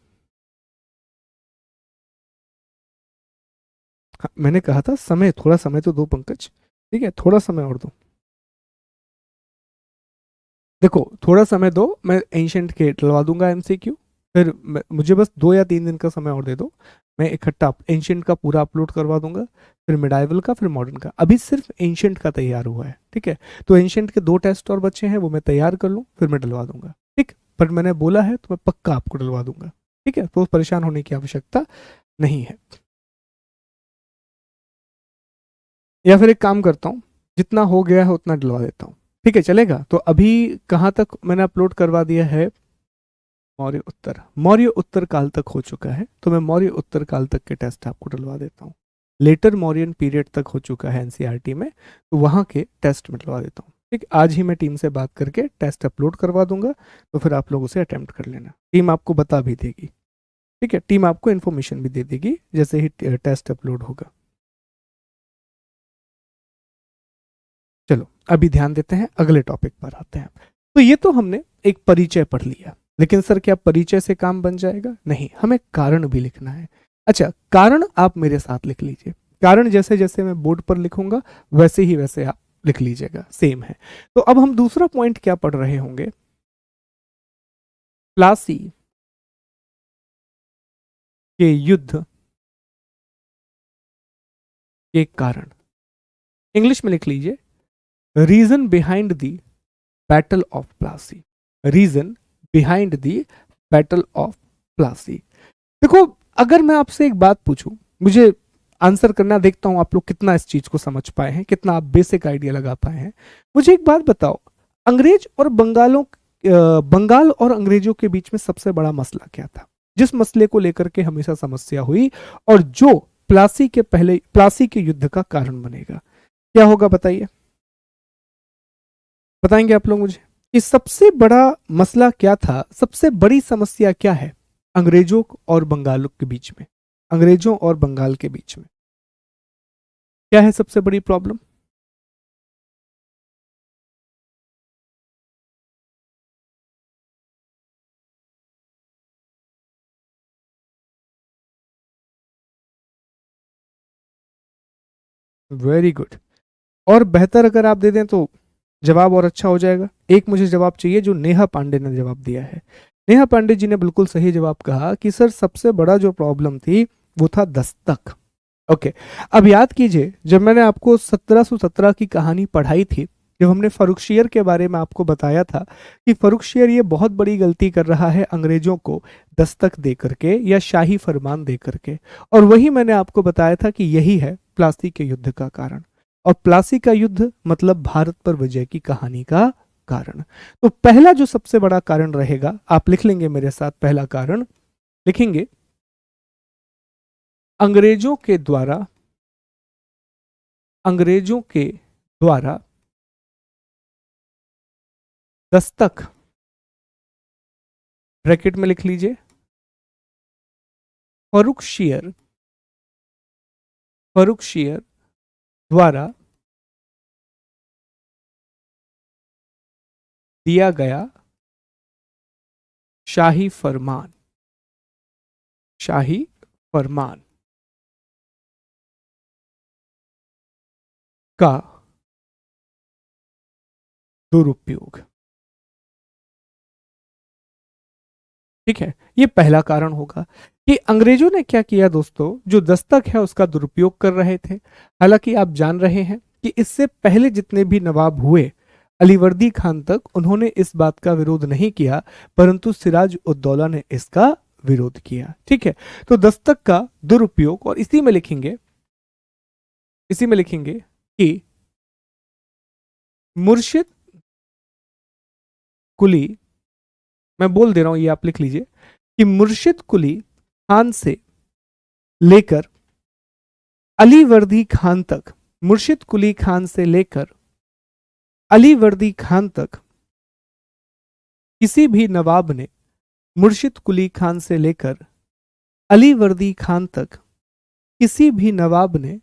[SPEAKER 1] हाँ, मैंने कहा था समय, थोड़ा समय तो दो पंकज, ठीक है, थोड़ा समय और दो। देखो थोड़ा समय दो, मैं एंशिएंट के डलवा दूंगा एमसीक्यू, फिर मुझे बस 2 या 3 दिन का समय और दे दो, मैं इकट्ठा एंशिएंट का पूरा अपलोड करवा दूंगा, फिर मिडाइवल का, फिर मॉडर्न का। अभी सिर्फ एंशिएंट का तैयार हुआ है, ठीक है। तो एंशिएंट के 2 टेस्ट और बचे हैं, वो मैं तैयार कर लूँ, फिर मैं डलवा दूंगा, ठीक। पर मैंने बोला है तो मैं पक्का आपको डलवा दूंगा, ठीक है। तो परेशान होने की आवश्यकता नहीं है। या फिर एक काम करता हूँ, जितना हो गया है उतना डलवा देता हूँ, ठीक है, चलेगा। तो अभी कहाँ तक मैंने अपलोड करवा दिया है? मौर्य उत्तर काल तक हो चुका है, तो मैं मौर्य उत्तर काल तक के टेस्ट आपको डलवा देता हूँ। लेटर मौर्यन पीरियड तक हो चुका है एनसीईआरटी में, तो वहाँ के टेस्ट में डलवा देता हूँ, ठीक। आज ही मैं टेस्ट से बात करके टेस्ट अपलोड करवा दूंगा, तो फिर आप लोग उसे अटेम्प्ट कर लेना। टीम आपको बता भी देगी, ठीक है, टीम आपको इन्फॉर्मेशन भी दे देगी जैसे ही टेस्ट अपलोड होगा। चलो अभी ध्यान देते हैं, अगले टॉपिक पर आते हैं। तो ये तो हमने एक परिचय पढ़ लिया, लेकिन सर क्या परिचय से काम बन जाएगा? नहीं, हमें कारण भी लिखना है। अच्छा, कारण आप मेरे साथ लिख लीजिए। कारण जैसे जैसे मैं बोर्ड पर लिखूंगा वैसे ही वैसे आप लिख लीजिएगा, सेम है। तो अब हम दूसरा पॉइंट क्या पढ़ रहे होंगे, प्लासी के युद्ध के कारण, इंग्लिश में लिख लीजिए, reason behind the battle of Plassey, reason behind the battle of Plassey. देखो, अगर मैं आपसे एक बात पूछूं, मुझे आंसर करना, देखता हूं आप लोग कितना इस चीज को समझ पाए हैं, कितना आप बेसिक आइडिया लगा पाए हैं। मुझे एक बात बताओ, अंग्रेज और बंगाल और अंग्रेजों के बीच में सबसे बड़ा मसला क्या था, जिस मसले को लेकर के हमेशा समस्या हुई, और जो प्लासी के युद्ध का कारण बनेगा, क्या होगा बताइए, बताएंगे आप लोग मुझे कि सबसे बड़ा मसला क्या था, सबसे बड़ी समस्या क्या है अंग्रेजों और बंगालों के बीच में, अंग्रेजों और बंगाल के बीच में क्या है सबसे बड़ी प्रॉब्लम? Very good. और बेहतर अगर आप दे दें तो जवाब और अच्छा हो जाएगा। एक मुझे जवाब चाहिए जो नेहा पांडे ने जवाब दिया है। नेहा पांडे जी ने बिल्कुल सही जवाब कहा कि सर सबसे बड़ा जो प्रॉब्लम थी वो था दस्तक। ओके, अब याद कीजिए, जब मैंने आपको 1717 की कहानी पढ़ाई थी, जब हमने फर्रुखशियर के बारे में आपको बताया था कि फर्रुखशियर ये बहुत बड़ी गलती कर रहा है अंग्रेजों को दस्तक दे करके या शाही फरमान दे करके, और वही मैंने आपको बताया था कि यही है प्लासी के युद्ध का कारण, और प्लासी का युद्ध मतलब भारत पर विजय की कहानी का कारण। तो पहला जो सबसे बड़ा कारण रहेगा, आप लिख लेंगे मेरे साथ, पहला कारण लिखेंगे, अंग्रेजों के द्वारा, अंग्रेजों के द्वारा दस्तक, ब्रैकेट में लिख लीजिए, फर्रुखशियर, फर्रुखशियर द्वारा दिया गया शाही फरमान, शाही फरमान का दुरुपयोग। ठीक है, ये पहला कारण होगा कि अंग्रेजों ने क्या किया दोस्तों, जो दस्तक है उसका दुरुपयोग कर रहे थे। हालांकि आप जान रहे हैं कि इससे पहले जितने भी नवाब हुए अलीवर्दी खान तक, उन्होंने इस बात का विरोध नहीं किया, परंतु सिराज उद दौला ने इसका विरोध किया। ठीक है, तो दस्तक का दुरुपयोग, और इसी में लिखेंगे, इसी में लिखेंगे कि मुर्शिद कुली, मैं बोल दे रहा हूं, ये आप लिख लीजिए कि मुर्शिद कुली खान से लेकर अलीवर्दी खान तक, मुर्शिद कुली खान से लेकर अलीवर्दी खान तक किसी भी नवाब ने, मुर्शिद कुली खान से लेकर अलीवर्दी खान तक किसी भी नवाब ने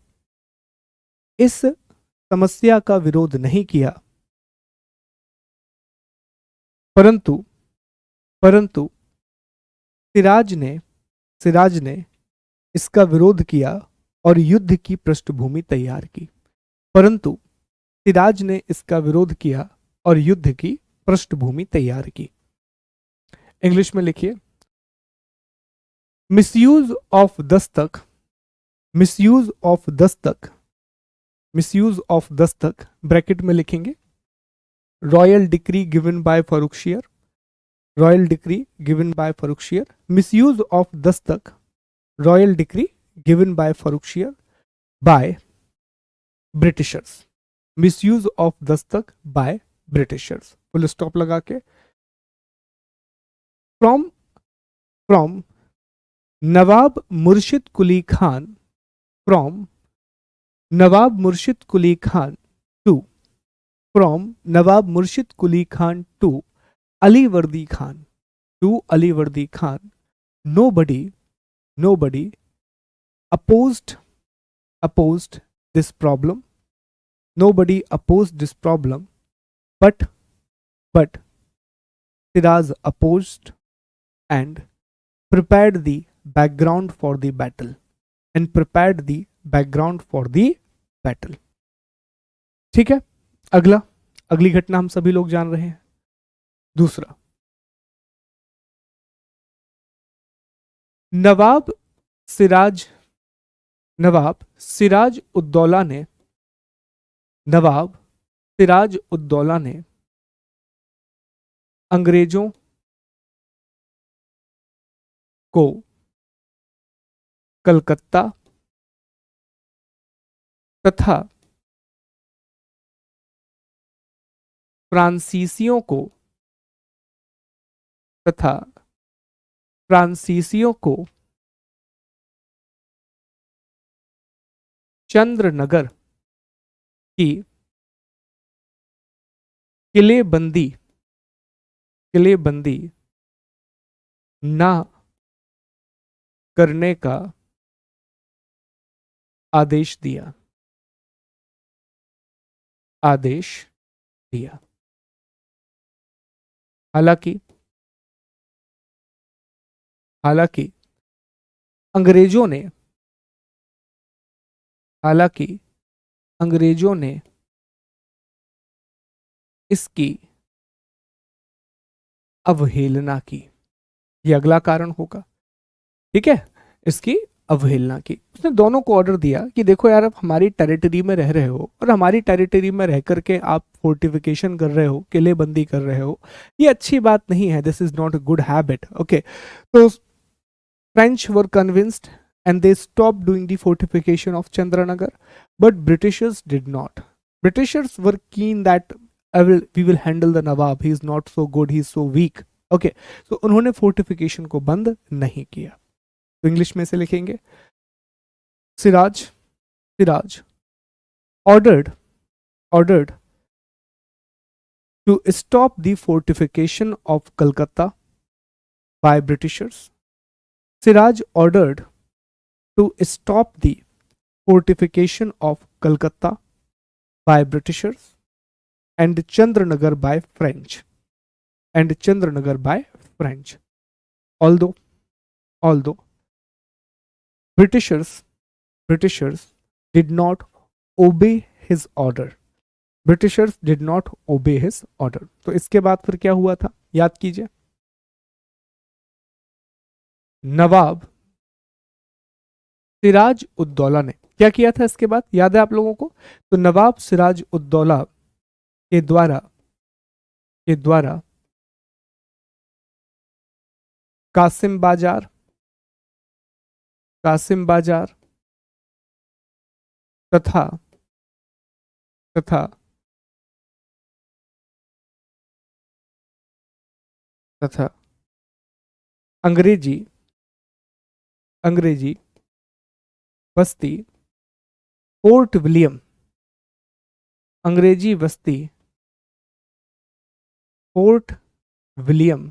[SPEAKER 1] इस समस्या का विरोध नहीं किया, परंतु परंतु सिराज ने इसका विरोध किया और युद्ध की पृष्ठभूमि तैयार की, परंतु सिराज ने इसका विरोध किया और युद्ध की पृष्ठभूमि तैयार की। इंग्लिश में लिखिए, misuse of dastak, misuse of dastak, misuse of dastak, bracket में लिखेंगे, royal decree given by Farrukhsiyar, royal decree given by Farrukhsiyar, misuse of dastak, royal decree given by Farrukhsiyar by Britishers, misuse of dastak by Britishers, full stop लगा के, from from Nawab Murshid Quli Khan, from Nawab Murshid Quli Khan to, from Nawab Murshid Quli Khan to Alivardi Khan, to Alivardi Khan, nobody opposed this problem, nobody opposed this problem, but Siraj opposed and prepared the background for the battle, and prepared the background for the battle। ठीक है, अगला, अगली घटना हम सभी लोग जान रहे हैं। दूसरा, नवाब सिराज नवाब सिराज उद्दौला ने नवाब सिराज उद्दौला ने अंग्रेजों को कलकत्ता तथा फ्रांसीसियों को तथा फ्रांसीसियों को चंद्रनगर की किलेबंदी किलेबंदी ना करने का आदेश दिया आदेश दिया। हालांकि हालांकि अंग्रेजों ने हालांकि अंग्रेजों ने इसकी अवहेलना की। यह अगला कारण होगा, ठीक है, इसकी अवहेलना की। उसने दोनों को ऑर्डर दिया कि देखो यार, आप हमारी टेरिटरी में रह रहे हो और हमारी टेरिटरी में रह करके आप फोर्टिफिकेशन कर रहे हो, किलेबंदी कर रहे हो, ये अच्छी बात नहीं है। This is not a good habit. Okay, तो French were convinced and they stopped doing the fortification of Chandranagar, but Britishers did not. Britishers were keen that we will handle the Nawab. He is not so good, he is so weak. Okay, so उन्होंने fortification को बंद नहीं किया। तो English में से लिखेंगे, Siraj ordered to stop the fortification of Calcutta by Britishers. Siraj ordered to stop the fortification of Calcutta by Britishers and Chandranagar by French. Although Britishers did not obey his order. Britishers did not obey his order. तो इसके बाद फिर क्या हुआ था, याद कीजिए। नवाब सिराज उद्दौला ने क्या किया था इसके बाद, याद है आप लोगों को? तो नवाब सिराज उद्दौला के द्वारा कासिम बाजार तथा अंग्रेजी बस्ती फोर्ट विलियम अंग्रेजी बस्ती फोर्ट विलियम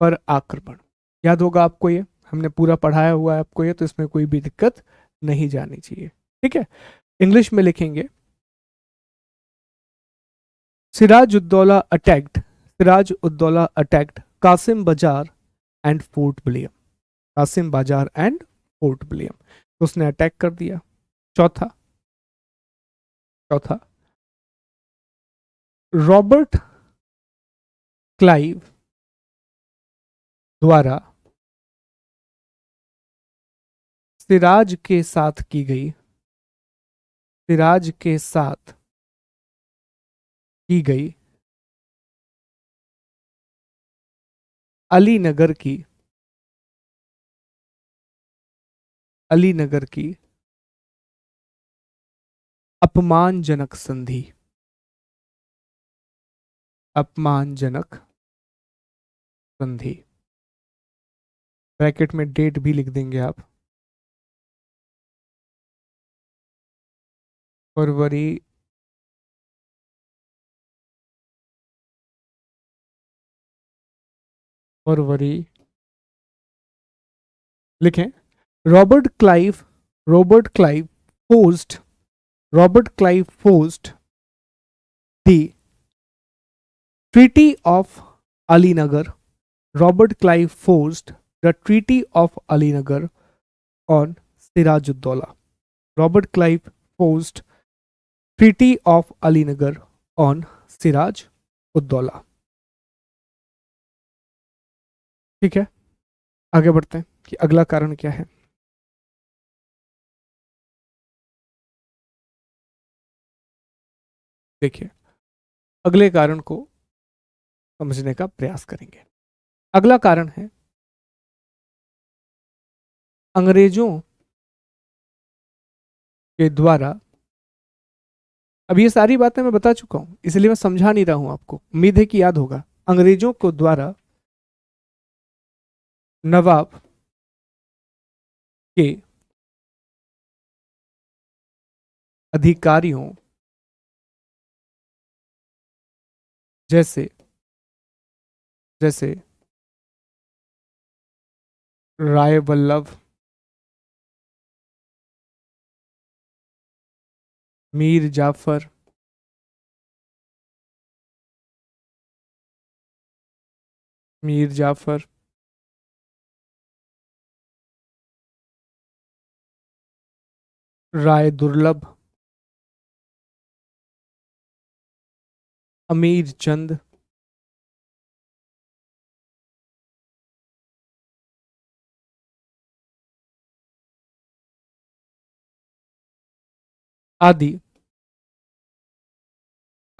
[SPEAKER 1] पर आक्रमण। याद होगा आपको, ये हमने पूरा पढ़ाया हुआ है आपको ये, तो इसमें कोई भी दिक्कत नहीं जानी चाहिए, ठीक है। इंग्लिश में लिखेंगे, सिराज उद्दौला अटैक्ड कासिम बाजार एंड फोर्ट विलियम। तो उसने अटैक कर दिया। चौथा, रॉबर्ट क्लाइव द्वारा सिराज के साथ की गई अलीनगर की अपमानजनक संधि ब्रैकेट में डेट भी लिख देंगे आप, फरवरी लिखें। Robert Clive forced the Treaty of Alinagar. Robert Clive forced the Treaty of Alinagar on Sirajuddaulah. Robert Clive forced treaty of Alinagar on Siraj ud-Daula. ठीक है, आगे बढ़ते हैं कि अगला कारण क्या है। देखिए, अगले कारण को समझने का प्रयास करेंगे। अगला कारण है अंग्रेजों के द्वारा, अब ये सारी बातें मैं बता चुका हूं इसलिए मैं समझा नहीं रहा हूं आपको, उम्मीद है कि याद होगा। अंग्रेजों को द्वारा नवाब के अधिकारियों जैसे जैसे राय वल्लभ, मीर जाफर, मीर जाफर, राय दुर्लभ, अमीर चंद, आदि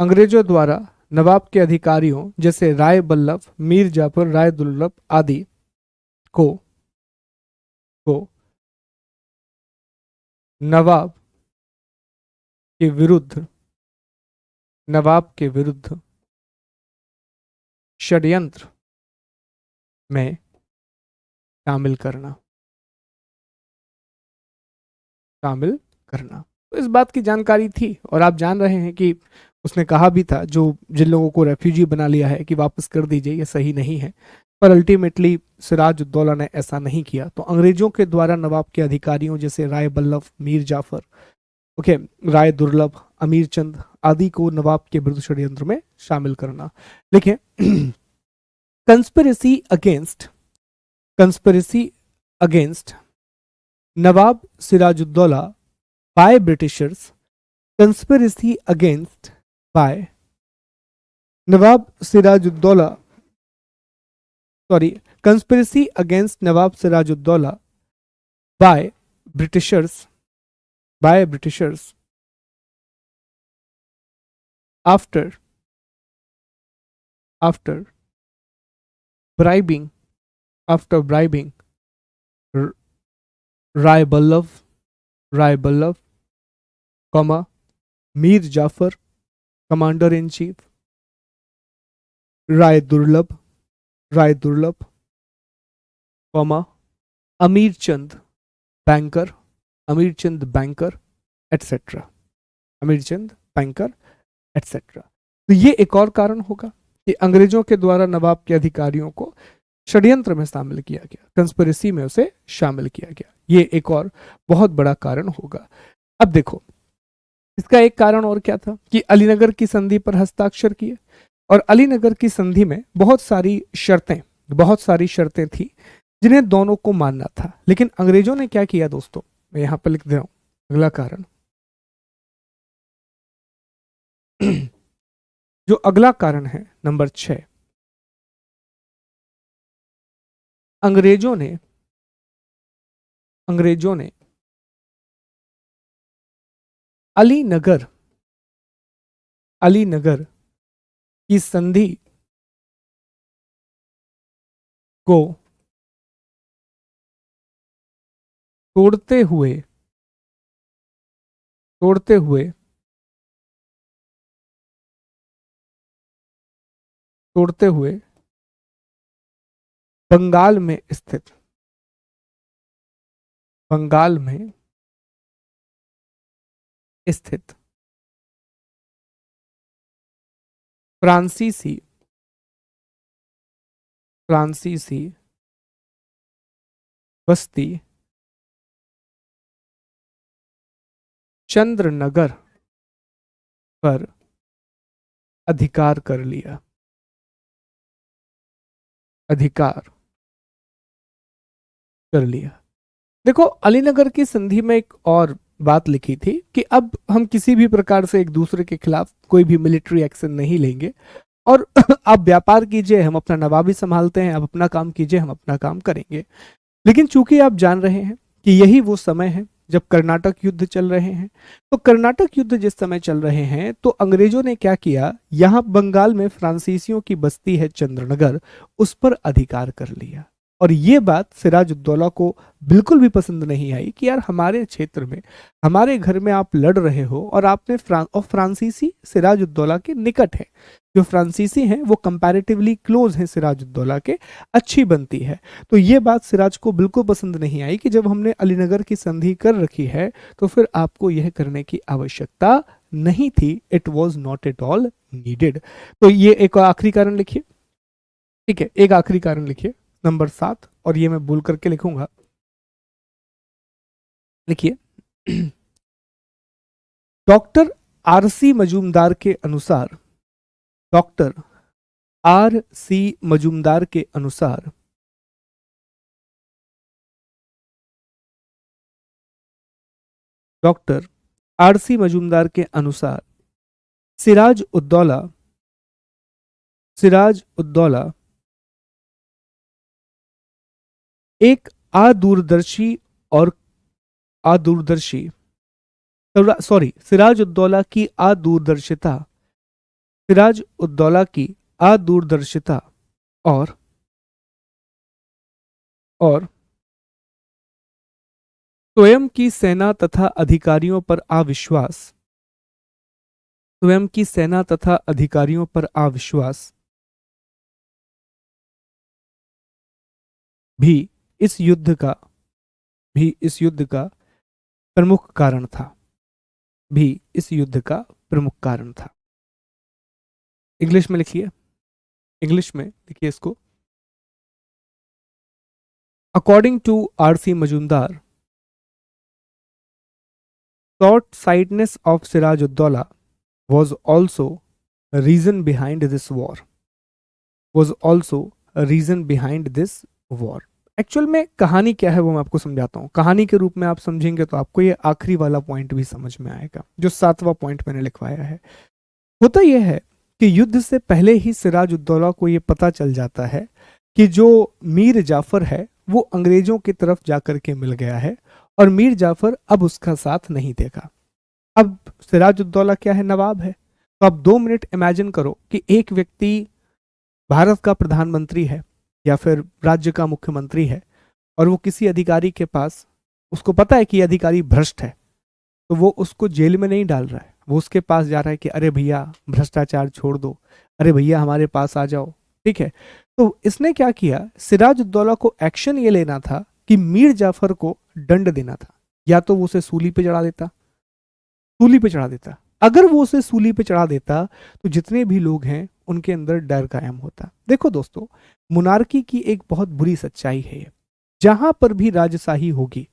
[SPEAKER 1] अंग्रेजों द्वारा नवाब के अधिकारियों जैसे राय बल्लभ, मीर जाफर, राय दुर्लभ आदि को को नवाब के विरुद्ध नवाब के विरुद्ध षड्यंत्र में शामिल करना, शामिल करना। तो इस बात की जानकारी थी और आप जान रहे हैं कि उसने कहा भी था जो जिन लोगों को रेफ्यूजी बना लिया है कि वापस कर दीजिए, ये सही नहीं है। पर अल्टीमेटली सिराज उद्दौला ने ऐसा नहीं किया। तो अंग्रेजों के द्वारा नवाब के अधिकारियों जैसे राय बल्लभ, मीर जाफर, ओके, राय दुर्लभ, अमीर चंद आदि को नवाब के विरुद्ध षड्यंत्र में शामिल करना। देखिए, conspiracy against conspiracy against nawab Sirajuddaulah by Britishers, conspiracy against by Nawab Sirajuddaulah, sorry, conspiracy against Nawab Sirajuddaulah by Britishers, after bribing R- Rai Ballabh, comma, Mir Jafar, Commander in Chief, Rai Durlabh, comma, Amir Chand, banker, etc. अमीर चंद banker etcetera. तो ये एक और कारण होगा कि अंग्रेजों के द्वारा नवाब के अधिकारियों को षड्यंत्र में शामिल किया गया, कंस्पिरेसी में उसे शामिल किया गया। ये एक और बहुत बड़ा कारण होगा। अब देखो, इसका एक कारण और क्या था कि अलीनगर की संधि पर हस्ताक्षर किए, और अलीनगर की संधि में बहुत सारी शर्तें थी जिन्हें दोनों को मानना था। लेकिन अंग्रेजों ने क्या किया दोस्तों, मैं यहां पर लिख दे रहा हूं अगला कारण। जो अगला कारण है नंबर 6, अंग्रेजों ने अलीनगर की संधि को तोड़ते हुए बंगाल में स्थित फ्रांसीसी बस्ती चंद्रनगर पर अधिकार कर लिया। देखो, अलीनगर की संधि में एक और बात लिखी थी कि अब हम किसी भी प्रकार से एक दूसरे के खिलाफ कोई भी मिलिट्री एक्शन नहीं लेंगे, और आप व्यापार कीजिए, हम अपना नवाबी संभालते हैं, आप अपना काम कीजिए, हम अपना काम करेंगे। लेकिन चूंकि आप जान रहे हैं कि यही वो समय है जब कर्नाटक युद्ध चल रहे हैं, तो कर्नाटक युद्ध जिस समय चल रहे हैं तो अंग्रेजों ने क्या किया, यहां बंगाल में फ्रांसीसियों की बस्ती है चंद्रनगर, उस पर अधिकार कर लिया। और ये बात सिराजुद्दौला को बिल्कुल भी पसंद नहीं आई कि यार हमारे क्षेत्र में, हमारे घर में आप लड़ रहे हो, और आपने और फ्रांसीसी सिराजुद्दौला के निकट है, जो फ्रांसीसी हैं वो कंपैरेटिवली क्लोज हैं सिराजुद्दौला के, अच्छी बनती है। तो ये बात सिराज को बिल्कुल पसंद नहीं आई कि जब हमने अलीनगर की संधि कर रखी है तो फिर आपको यह करने की आवश्यकता नहीं थी, it was not at all needed. तो ये एक आखिरी कारण लिखिए, ठीक है, एक आखिरी कारण लिखिए, नंबर 7, और ये मैं बोल करके लिखूंगा, लिखिए। डॉक्टर आरसी मजूमदार के अनुसार, डॉक्टर आर सी मजूमदार के अनुसार डॉक्टर आर सी मजूमदार के अनुसार सिराज उद्दौला, सिराज उद्दौला एक आदूरदर्शी और आदूरदर्शी, सॉरी, सिराज उद्दौला की आदूरदर्शिता, सिराज उद्दौला की आदूरदर्शिता और स्वयं की सेना तथा अधिकारियों पर अविश्वास, स्वयं की सेना तथा अधिकारियों पर अविश्वास भी इस युद्ध का, भी इस युद्ध का प्रमुख कारण था, भी इस युद्ध का प्रमुख कारण था। इंग्लिश में लिखिए, इंग्लिश में लिखिए इसको। According to R C Majumdar, short sightedness of Sirajuddaulah was also a reason behind this war, was also a reason behind this war। Actual में कहानी क्या है वो मैं आपको समझाता हूँ, कहानी के रूप में आप समझेंगे तो आपको ये आखिरी वाला पॉइंट भी समझ में आएगा, जो 7वां पॉइंट मैंने लिखवाया है। होता यह है कि युद्ध से पहले ही सिराजुद्दौला को ये पता चल जाता है कि जो मीर जाफर है वो अंग्रेजों की तरफ जाकर के मिल गया है, और मीर जाफर अब उसका साथ नहीं देगा। अब सिराजुद्दौला क्या है, नवाब है। तो अब 2 मिनट इमेजिन करो कि एक व्यक्ति भारत का प्रधानमंत्री है या फिर राज्य का मुख्यमंत्री है, और वो किसी अधिकारी के पास, उसको पता है कि ये अधिकारी भ्रष्ट है, तो वो उसको जेल में नहीं डाल रहा है, वो उसके पास जा रहा है कि अरे भैया भ्रष्टाचार छोड़ दो, अरे भैया हमारे पास आ जाओ, ठीक है। तो इसने क्या किया, सिराजुद्दौला को एक्शन ये लेना था कि मीर जाफर को दंड देना था, या तो वो उसे सूली पे चढ़ा देता, सूली पे चढ़ा देता। अगर वो उसे सूली पे चढ़ा देता तो जितने भी लोग हैं उनके अंदर डर कायम होता। देखो दोस्तों, मुनार्की की एक बहुत बुरी सच्चाई है, जहां पर भी राजशाही होगी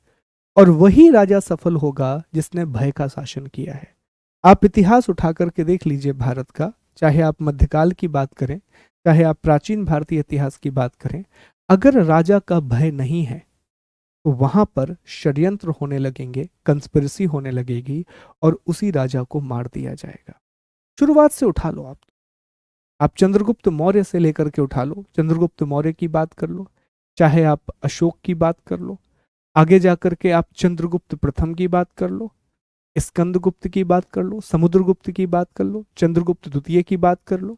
[SPEAKER 1] और वही राजा सफल होगा जिसने भय का शासन किया है। आप इतिहास उठा करके देख लीजिए भारत का, चाहे आप मध्यकाल की बात करें, चाहे आप प्राचीन भारतीय इतिहास की बात करें, अगर राजा का भय नहीं है तो वहां पर षड्यंत्र होने लगेंगे, कंस्पिरेसी होने लगेगी, और उसी राजा को मार दिया जाएगा। शुरुआत से उठा लो आप चंद्रगुप्त मौर्य से लेकर के उठा लो, चंद्रगुप्त मौर्य की बात कर लो, चाहे आप अशोक की बात कर लो, आगे जाकर के आप चंद्रगुप्त प्रथम की बात कर लो, स्कंदगुप्त की बात कर लो, समुद्रगुप्त की बात कर लो, चंद्रगुप्त द्वितीय की बात कर लो,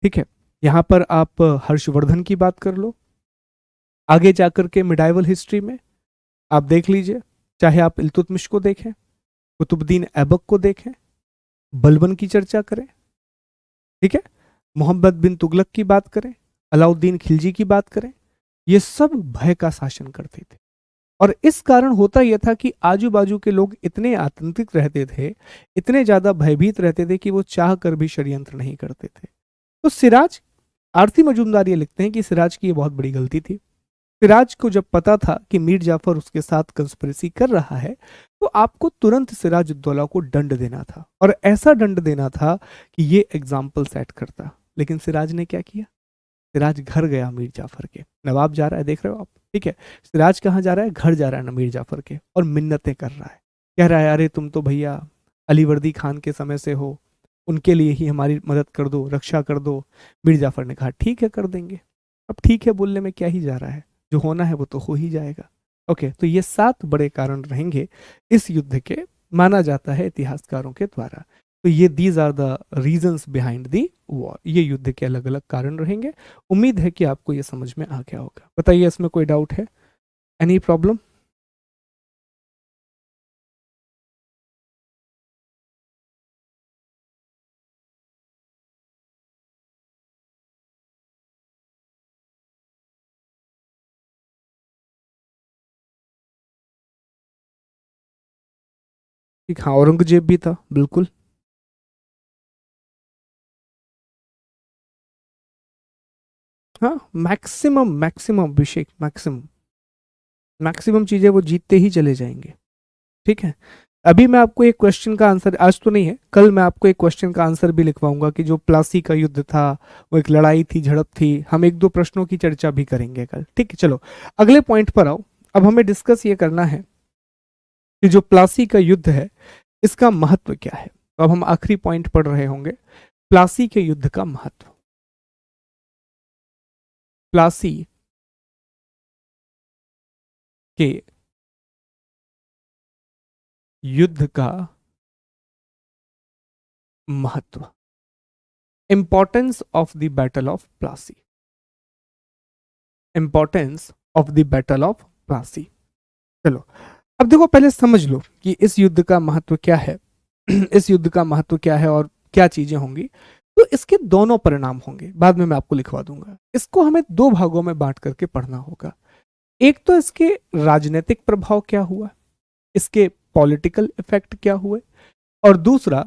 [SPEAKER 1] ठीक है। यहां पर आप हर्षवर्धन की बात कर लो, आगे जाकर के मिडाइवल हिस्ट्री में आप देख लीजिए, चाहे आप इल्तुतमिश को देखें, कुतुबुद्दीन ऐबक को देखें, बलबन की चर्चा करें, ठीक है, मोहम्मद बिन तुगलक की बात करें, अलाउद्दीन खिलजी की बात करें, ये सब भय का शासन करते थे। और इस कारण होता यह था कि आजू बाजू के लोग इतने आतंकित रहते थे, इतने ज्यादा भयभीत रहते थे कि वो चाह कर भी षड्यंत्र नहीं करते थे। तो सिराज, आरती मजूमदार ये लिखते हैं कि सिराज की ये बहुत बड़ी गलती थी। सिराज को जब पता था कि मीर जाफर उसके साथ कंस्पिरेसी कर रहा है, तो आपको तुरंत सिराजुद्दौला को दंड देना था, और ऐसा दंड देना था कि ये एग्जाम्पल सेट करता। लेकिन सिराज ने क्या किया, सिराज घर गया मीर जाफर के, नवाब जा रहा है, देख रहे हो आप, ठीक है, सिराज कहाँ जा रहा है, घर जा रहा है ना मीर जाफर के, और मिन्नतें कर रहा है। कह रहा है अरे तुम तो भैया अलीवर्दी खान के समय से हो, उनके लिए ही हमारी मदद कर दो, रक्षा कर दो। मीर जाफर ने कहा ठीक है कर देंगे। अब ठीक है बोलने में क्या ही जा रहा है, जो होना है वो तो हो ही जाएगा। ओके, तो ये 7 बड़े कारण रहेंगे इस युद्ध के, माना जाता है इतिहासकारों के द्वारा। तो ये these are the reasons behind the war, ये युद्ध के अलग अलग कारण रहेंगे। उम्मीद है कि आपको ये समझ में आ गया होगा। बताइए इसमें कोई डाउट है, एनी प्रॉब्लम? ठीक, हाँ औरंगजेब भी था बिल्कुल। हाँ मैक्सिमम मैक्सिमम अभिषेक, मैक्सिमम मैक्सिमम चीजें वो जीतते ही चले जाएंगे। ठीक है, अभी मैं आपको एक क्वेश्चन का आंसर, आज तो नहीं है, कल मैं आपको एक क्वेश्चन का आंसर भी लिखवाऊंगा कि जो प्लासी का युद्ध था वो एक लड़ाई थी, झड़प थी। हम एक दो प्रश्नों की चर्चा भी करेंगे कल। ठीक है, चलो अगले पॉइंट पर आओ। अब हमें डिस्कस ये करना है कि जो प्लासी का युद्ध है इसका महत्व क्या है। तो अब हम आखिरी पॉइंट पढ़ रहे होंगे, प्लासी के युद्ध का महत्व। प्लासी के युद्ध का महत्व, importance of the battle of Plassey, importance of the battle of Plassey. चलो अब देखो, पहले समझ लो कि इस युद्ध का महत्व क्या है। इस युद्ध का महत्व क्या है और क्या चीजें होंगी। तो इसके दोनों परिणाम होंगे, बाद में मैं आपको लिखवा दूंगा। इसको हमें 2 भागों में बांट करके पढ़ना होगा। एक तो इसके राजनीतिक प्रभाव क्या हुआ, इसके पॉलिटिकल इफेक्ट क्या हुए, और दूसरा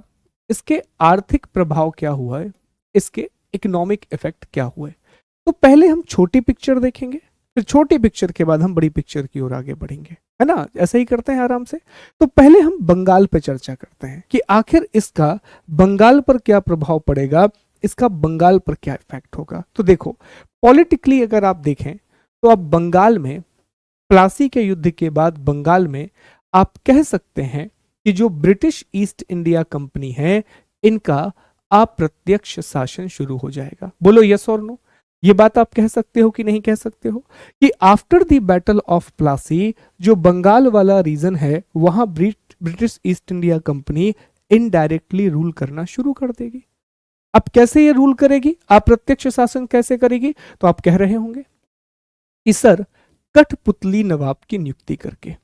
[SPEAKER 1] इसके आर्थिक प्रभाव क्या हुआ है, इसके इकोनॉमिक इफेक्ट क्या हुए। तो पहले हम छोटी पिक्चर देखेंगे, फिर छोटी पिक्चर के बाद हम बड़ी पिक्चर की ओर आगे बढ़ेंगे, है ना, ऐसा ही करते हैं आराम से। तो पहले हम बंगाल पे चर्चा करते हैं कि आखिर इसका बंगाल पर क्या प्रभाव पड़ेगा, इसका बंगाल पर क्या इफेक्ट होगा। तो देखो, पॉलिटिकली अगर आप देखें तो अब बंगाल में प्लासी के युद्ध के बाद बंगाल में आप कह सकते हैं कि जो ब्रिटिश ईस्ट इंडिया कंपनी है इनका अप्रत्यक्ष शासन शुरू हो जाएगा। बोलो यस और नो, ये बात आप कह सकते हो कि नहीं कह सकते हो कि after the battle of Plassey जो बंगाल वाला रीजन है वहां British East India company indirectly rule करना शुरू कर देगी। अब कैसे ये रूल करेगी, अप्रत्यक्ष शासन कैसे करेगी? तो आप कह रहे होंगे कि सर कठपुतली नवाब की नियुक्ति करके,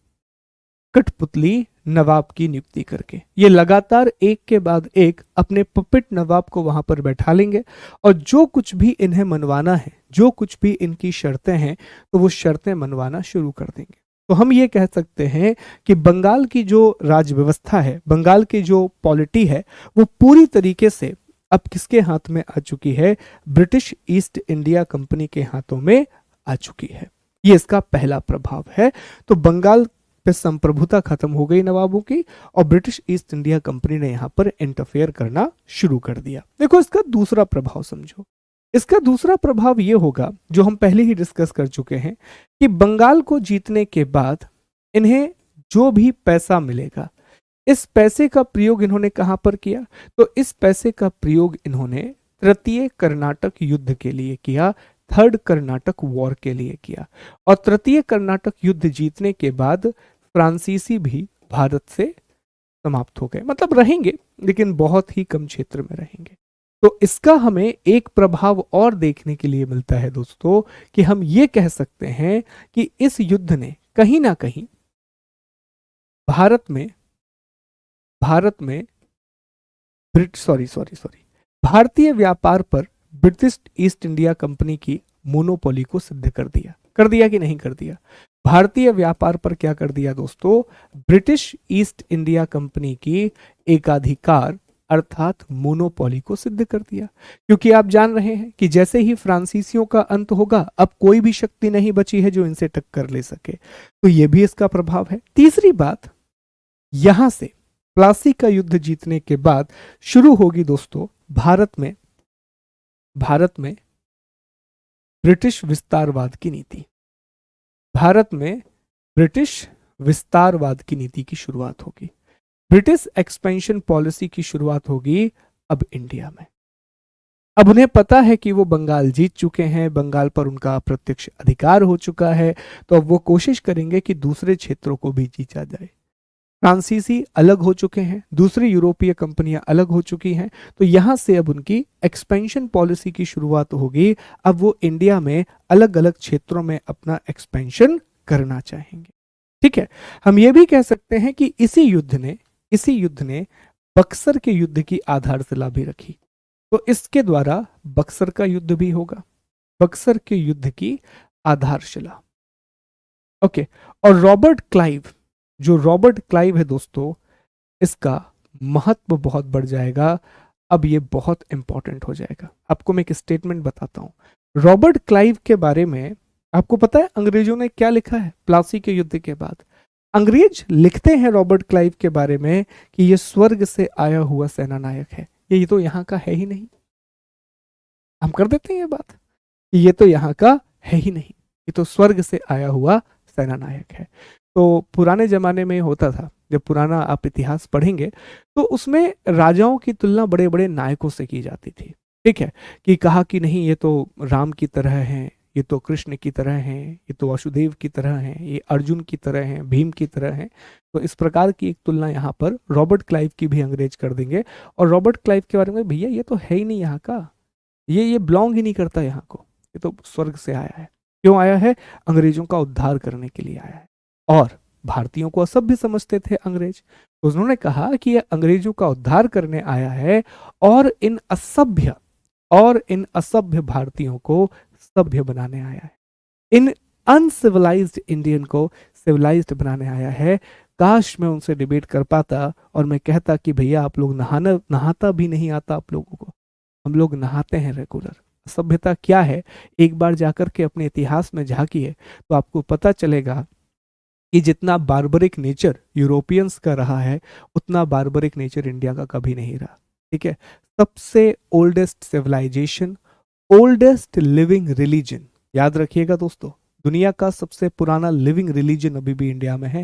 [SPEAKER 1] कठपुतली नवाब की नियुक्ति करके ये लगातार एक के बाद एक अपने पपेट नवाब को वहां पर बैठा लेंगे और जो कुछ भी इन्हें मनवाना है, जो कुछ भी इनकी शर्तें हैं, तो वो शर्तें मनवाना शुरू कर देंगे। तो हम ये कह सकते हैं कि बंगाल की जो राज व्यवस्था है, बंगाल की जो पॉलिटी है, वो पूरी तरीके से अब किसके हाथ में आ चुकी है? ब्रिटिश ईस्ट इंडिया कंपनी के हाथों में आ चुकी है। ये इसका पहला प्रभाव है। तो बंगाल पे संप्रभुता खत्म हो गई नवाबों की और ब्रिटिश ईस्ट इंडिया कंपनी ने यहां पर इंटरफेयर करना शुरू कर दिया। देखो इसका दूसरा प्रभाव समझो। इसका दूसरा प्रभाव यह होगा जो हम पहले ही डिस्कस कर चुके हैं कि बंगाल को जीतने के बाद इन्हें जो भी पैसा मिलेगा, इस पैसे का प्रयोग इन्होंने कहां पर किया? तो इस पैसे का प्रयोग इन्होंने तृतीय कर्नाटक युद्ध के लिए किया, थर्ड कर्नाटक वॉर के लिए किया। और तृतीय कर्नाटक युद्ध जीतने के बाद फ्रांसीसी भी भारत से समाप्त हो गए, मतलब रहेंगे लेकिन बहुत ही कम क्षेत्र में रहेंगे। तो इसका हमें एक प्रभाव और देखने के लिए मिलता है दोस्तों कि हम ये कह सकते हैं कि इस युद्ध ने कहीं ना कहीं भारत में भारतीय व्यापार पर ब्रिटिश ईस्ट इंडिया कंपनी की मोनोपोली को सिद्ध कर दिया कि नहीं कर दिया? भारतीय व्यापार पर क्या कर दिया दोस्तों? ब्रिटिश ईस्ट इंडिया कंपनी की एकाधिकार अर्थात मोनोपोली को सिद्ध कर दिया। क्योंकि आप जान रहे हैं कि जैसे ही फ्रांसीसियों का अंत होगा अब कोई भी शक्ति नहीं बची है जो इनसे टक्कर ले सके। तो यह भी इसका प्रभाव है। तीसरी बात, यहां से प्लासी का युद्ध जीतने के बाद शुरू होगी दोस्तों भारत में ब्रिटिश विस्तारवाद की नीति। भारत में ब्रिटिश विस्तारवाद की नीति की शुरुआत होगी। ब्रिटिश एक्सपेंशन पॉलिसी की शुरुआत होगी अब इंडिया में। अब उन्हें पता है कि वो बंगाल जीत चुके हैं, बंगाल पर उनका प्रत्यक्ष अधिकार हो चुका है, तो अब वो कोशिश करेंगे कि दूसरे क्षेत्रों को भी जीता जाए। फ्रांसीसी अलग हो चुके हैं, दूसरी यूरोपीय कंपनियां अलग हो चुकी हैं, तो यहां से अब उनकी एक्सपेंशन पॉलिसी की शुरुआत होगी। अब वो इंडिया में अलग अलग क्षेत्रों में अपना एक्सपेंशन करना चाहेंगे। ठीक है, हम ये भी कह सकते हैं कि इसी युद्ध ने बक्सर के युद्ध की आधारशिला भी रखी। तो इसके द्वारा बक्सर का युद्ध भी होगा, बक्सर के युद्ध की आधारशिला। ओके, और जो रॉबर्ट क्लाइव है दोस्तों, इसका महत्व बहुत बढ़ जाएगा। अब ये बहुत इंपॉर्टेंट हो जाएगा। आपको मैं एक स्टेटमेंट बताता हूं रॉबर्ट क्लाइव के बारे में। आपको पता है अंग्रेजों ने क्या लिखा है प्लासी के युद्ध के बाद? अंग्रेज लिखते हैं रॉबर्ट क्लाइव के बारे में कि ये स्वर्ग से आया हुआ सेना नायक है। ये तो यहाँ का है ही नहीं। हम कर देते हैं ये बात कि ये तो यहाँ का है ही नहीं, ये तो स्वर्ग से आया हुआ सेना नायक है। तो पुराने जमाने में होता था, जब पुराना आप इतिहास पढ़ेंगे तो उसमें राजाओं की तुलना बड़े बड़े नायकों से की जाती थी। ठीक है, कि कहा कि नहीं ये तो राम की तरह हैं, ये तो कृष्ण की तरह हैं, ये तो वासुदेव की तरह हैं, ये अर्जुन की तरह हैं, भीम की तरह हैं। तो इस प्रकार की एक तुलना यहाँ पर रॉबर्ट क्लाइव की भी अंग्रेज कर देंगे। और रॉबर्ट क्लाइव के बारे में, भैया ये तो है ही नहीं यहाँ का, ये बिलोंग ही नहीं करता यहाँ को, ये तो स्वर्ग से आया है। क्यों आया है? अंग्रेजों का उद्धार करने के लिए आया है। और भारतीयों को असभ्य समझते थे अंग्रेज, तो उन्होंने कहा कि यह अंग्रेजों का उद्धार करने आया है और इन असभ्य भारतीयों को सभ्य बनाने आया है, इन अनसिविलाइज्ड इंडियन को सिविलाइज्ड बनाने आया है। काश मैं उनसे डिबेट कर पाता और मैं कहता कि भैया आप लोग नहाता भी नहीं आता आप लोगों को, हम लोग नहाते हैं रेगुलर। सभ्यता क्या है, एक बार जाकर के अपने इतिहास में झांकिए तो आपको पता चलेगा कि जितना बार्बरिक नेचर यूरोपियंस का रहा है, उतना बार्बरिक नेचर इंडिया का कभी नहीं रहा। ठीक है, सबसे oldest civilisation, oldest living religion, याद रखिएगा दोस्तों, दुनिया का सबसे पुराना लिविंग रिलीजन अभी भी इंडिया में है,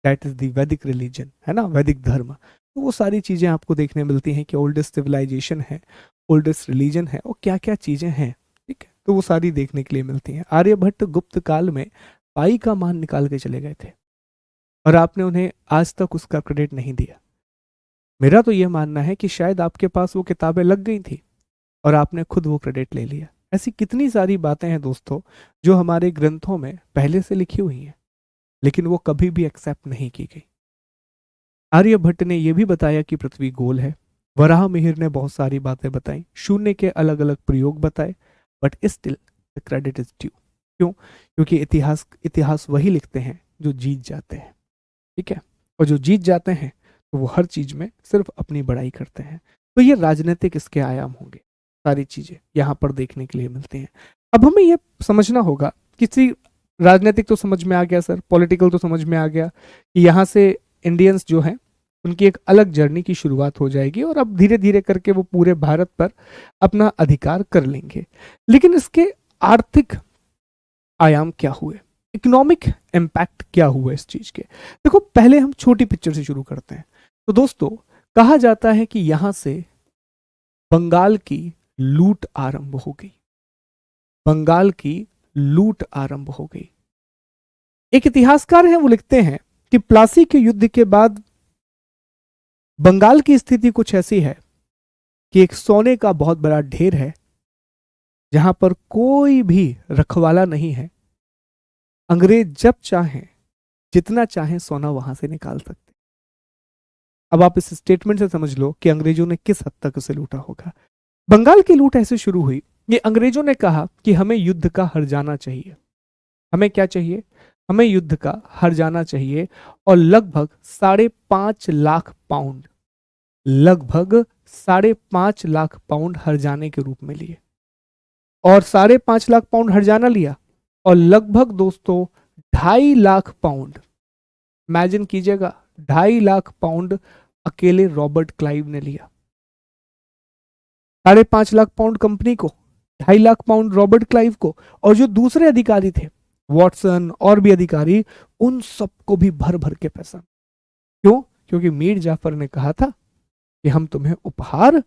[SPEAKER 1] दैट इज द वैदिक रिलीजन, है ना, वैदिक धर्म। तो वो सारी चीजें आपको देखने मिलती हैं कि ओल्डेस्ट सिविलाइजेशन है, ओल्डेस्ट रिलीजन है, और क्या क्या चीजें हैं। ठीक है, तो वो सारी देखने के लिए मिलती हैं। आर्यभट्ट गुप्त काल में पाई का मान निकाल के चले गए थे और आपने उन्हें आज तक उसका क्रेडिट नहीं दिया। मेरा तो यह मानना है कि शायद आपके पास वो किताबें लग गई थी और आपने खुद वो क्रेडिट ले लिया। ऐसी कितनी सारी बातें हैं दोस्तों जो हमारे ग्रंथों में पहले से लिखी हुई हैं, लेकिन वो कभी भी एक्सेप्ट नहीं की गई। आर्यभट्ट ने यह भी बताया कि पृथ्वी गोल है, वराह मिहिर ने बहुत सारी बातें बताई, शून्य के अलग अलग प्रयोग बताए, but still the credit is due. क्यों? क्योंकि इतिहास वही लिखते हैं जो जीत जाते हैं। ठीक है, और जो जीत जाते हैं तो वो हर चीज में सिर्फ अपनी बड़ाई करते हैं। तो ये राजनीतिक इसके आयाम होंगे, सारी चीजें यहाँ पर देखने के लिए मिलती हैं। अब हमें यह समझना होगा, किसी राजनीतिक तो समझ में आ गया सर, पॉलिटिकल तो समझ में आ गया कि यहाँ से इंडियंस जो हैं उनकी एक अलग जर्नी की शुरुआत हो जाएगी और अब धीरे धीरे करके वो पूरे भारत पर अपना अधिकार कर लेंगे। लेकिन इसके आर्थिक आयाम क्या हुए, इकोनॉमिक इम्पैक्ट क्या हुआ इस चीज के? देखो, पहले हम छोटी पिक्चर से शुरू करते हैं। तो दोस्तों, कहा जाता है कि यहां से बंगाल की लूट आरंभ हो गई, बंगाल की लूट आरंभ हो गई। एक इतिहासकार हैं, वो लिखते हैं कि प्लासी के युद्ध के बाद बंगाल की स्थिति कुछ ऐसी है कि एक सोने का बहुत बड़ा ढेर है जहां पर कोई भी रखवाला नहीं है। अंग्रेज जब चाहें, जितना चाहें सोना वहां से निकाल सकते। अब आप इस स्टेटमेंट से समझ लो कि अंग्रेजों ने किस हद तक उसे लूटा होगा। बंगाल की लूट ऐसे शुरू हुई, ये अंग्रेजों ने कहा कि हमें युद्ध का हर जाना चाहिए। हमें क्या चाहिए? हमें युद्ध का हर जाना चाहिए। और लगभग 5.5 लाख पाउंड, लगभग 5.5 लाख पाउंड हर जाने के रूप में लिए, और 5.5 लाख पाउंड हर जाना लिया, और लगभग दोस्तों 2.5 लाख पाउंड, इमेजिन कीजिएगा, 2.5 लाख पाउंड अकेले रॉबर्ट क्लाइव ने लिया। 5.5 लाख पाउंड कंपनी को, 2.5 लाख पाउंड रॉबर्ट क्लाइव को, और जो दूसरे अधिकारी थे, वॉटसन और भी अधिकारी, उन सबको भी भर भर के पैसा। क्यों? क्योंकि मीर जाफर ने कहा था कि हम तुम्हें उपहार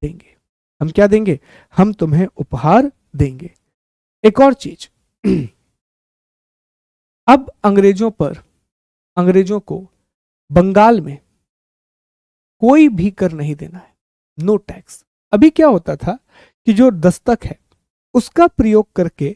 [SPEAKER 1] देंगे। हम क्या देंगे? हम तुम्हें उपहार देंगे। एक और चीज, अब अंग्रेजों को बंगाल में कोई भी कर नहीं देना है, नो टैक्स। अभी क्या होता था कि जो दस्तक है उसका प्रयोग करके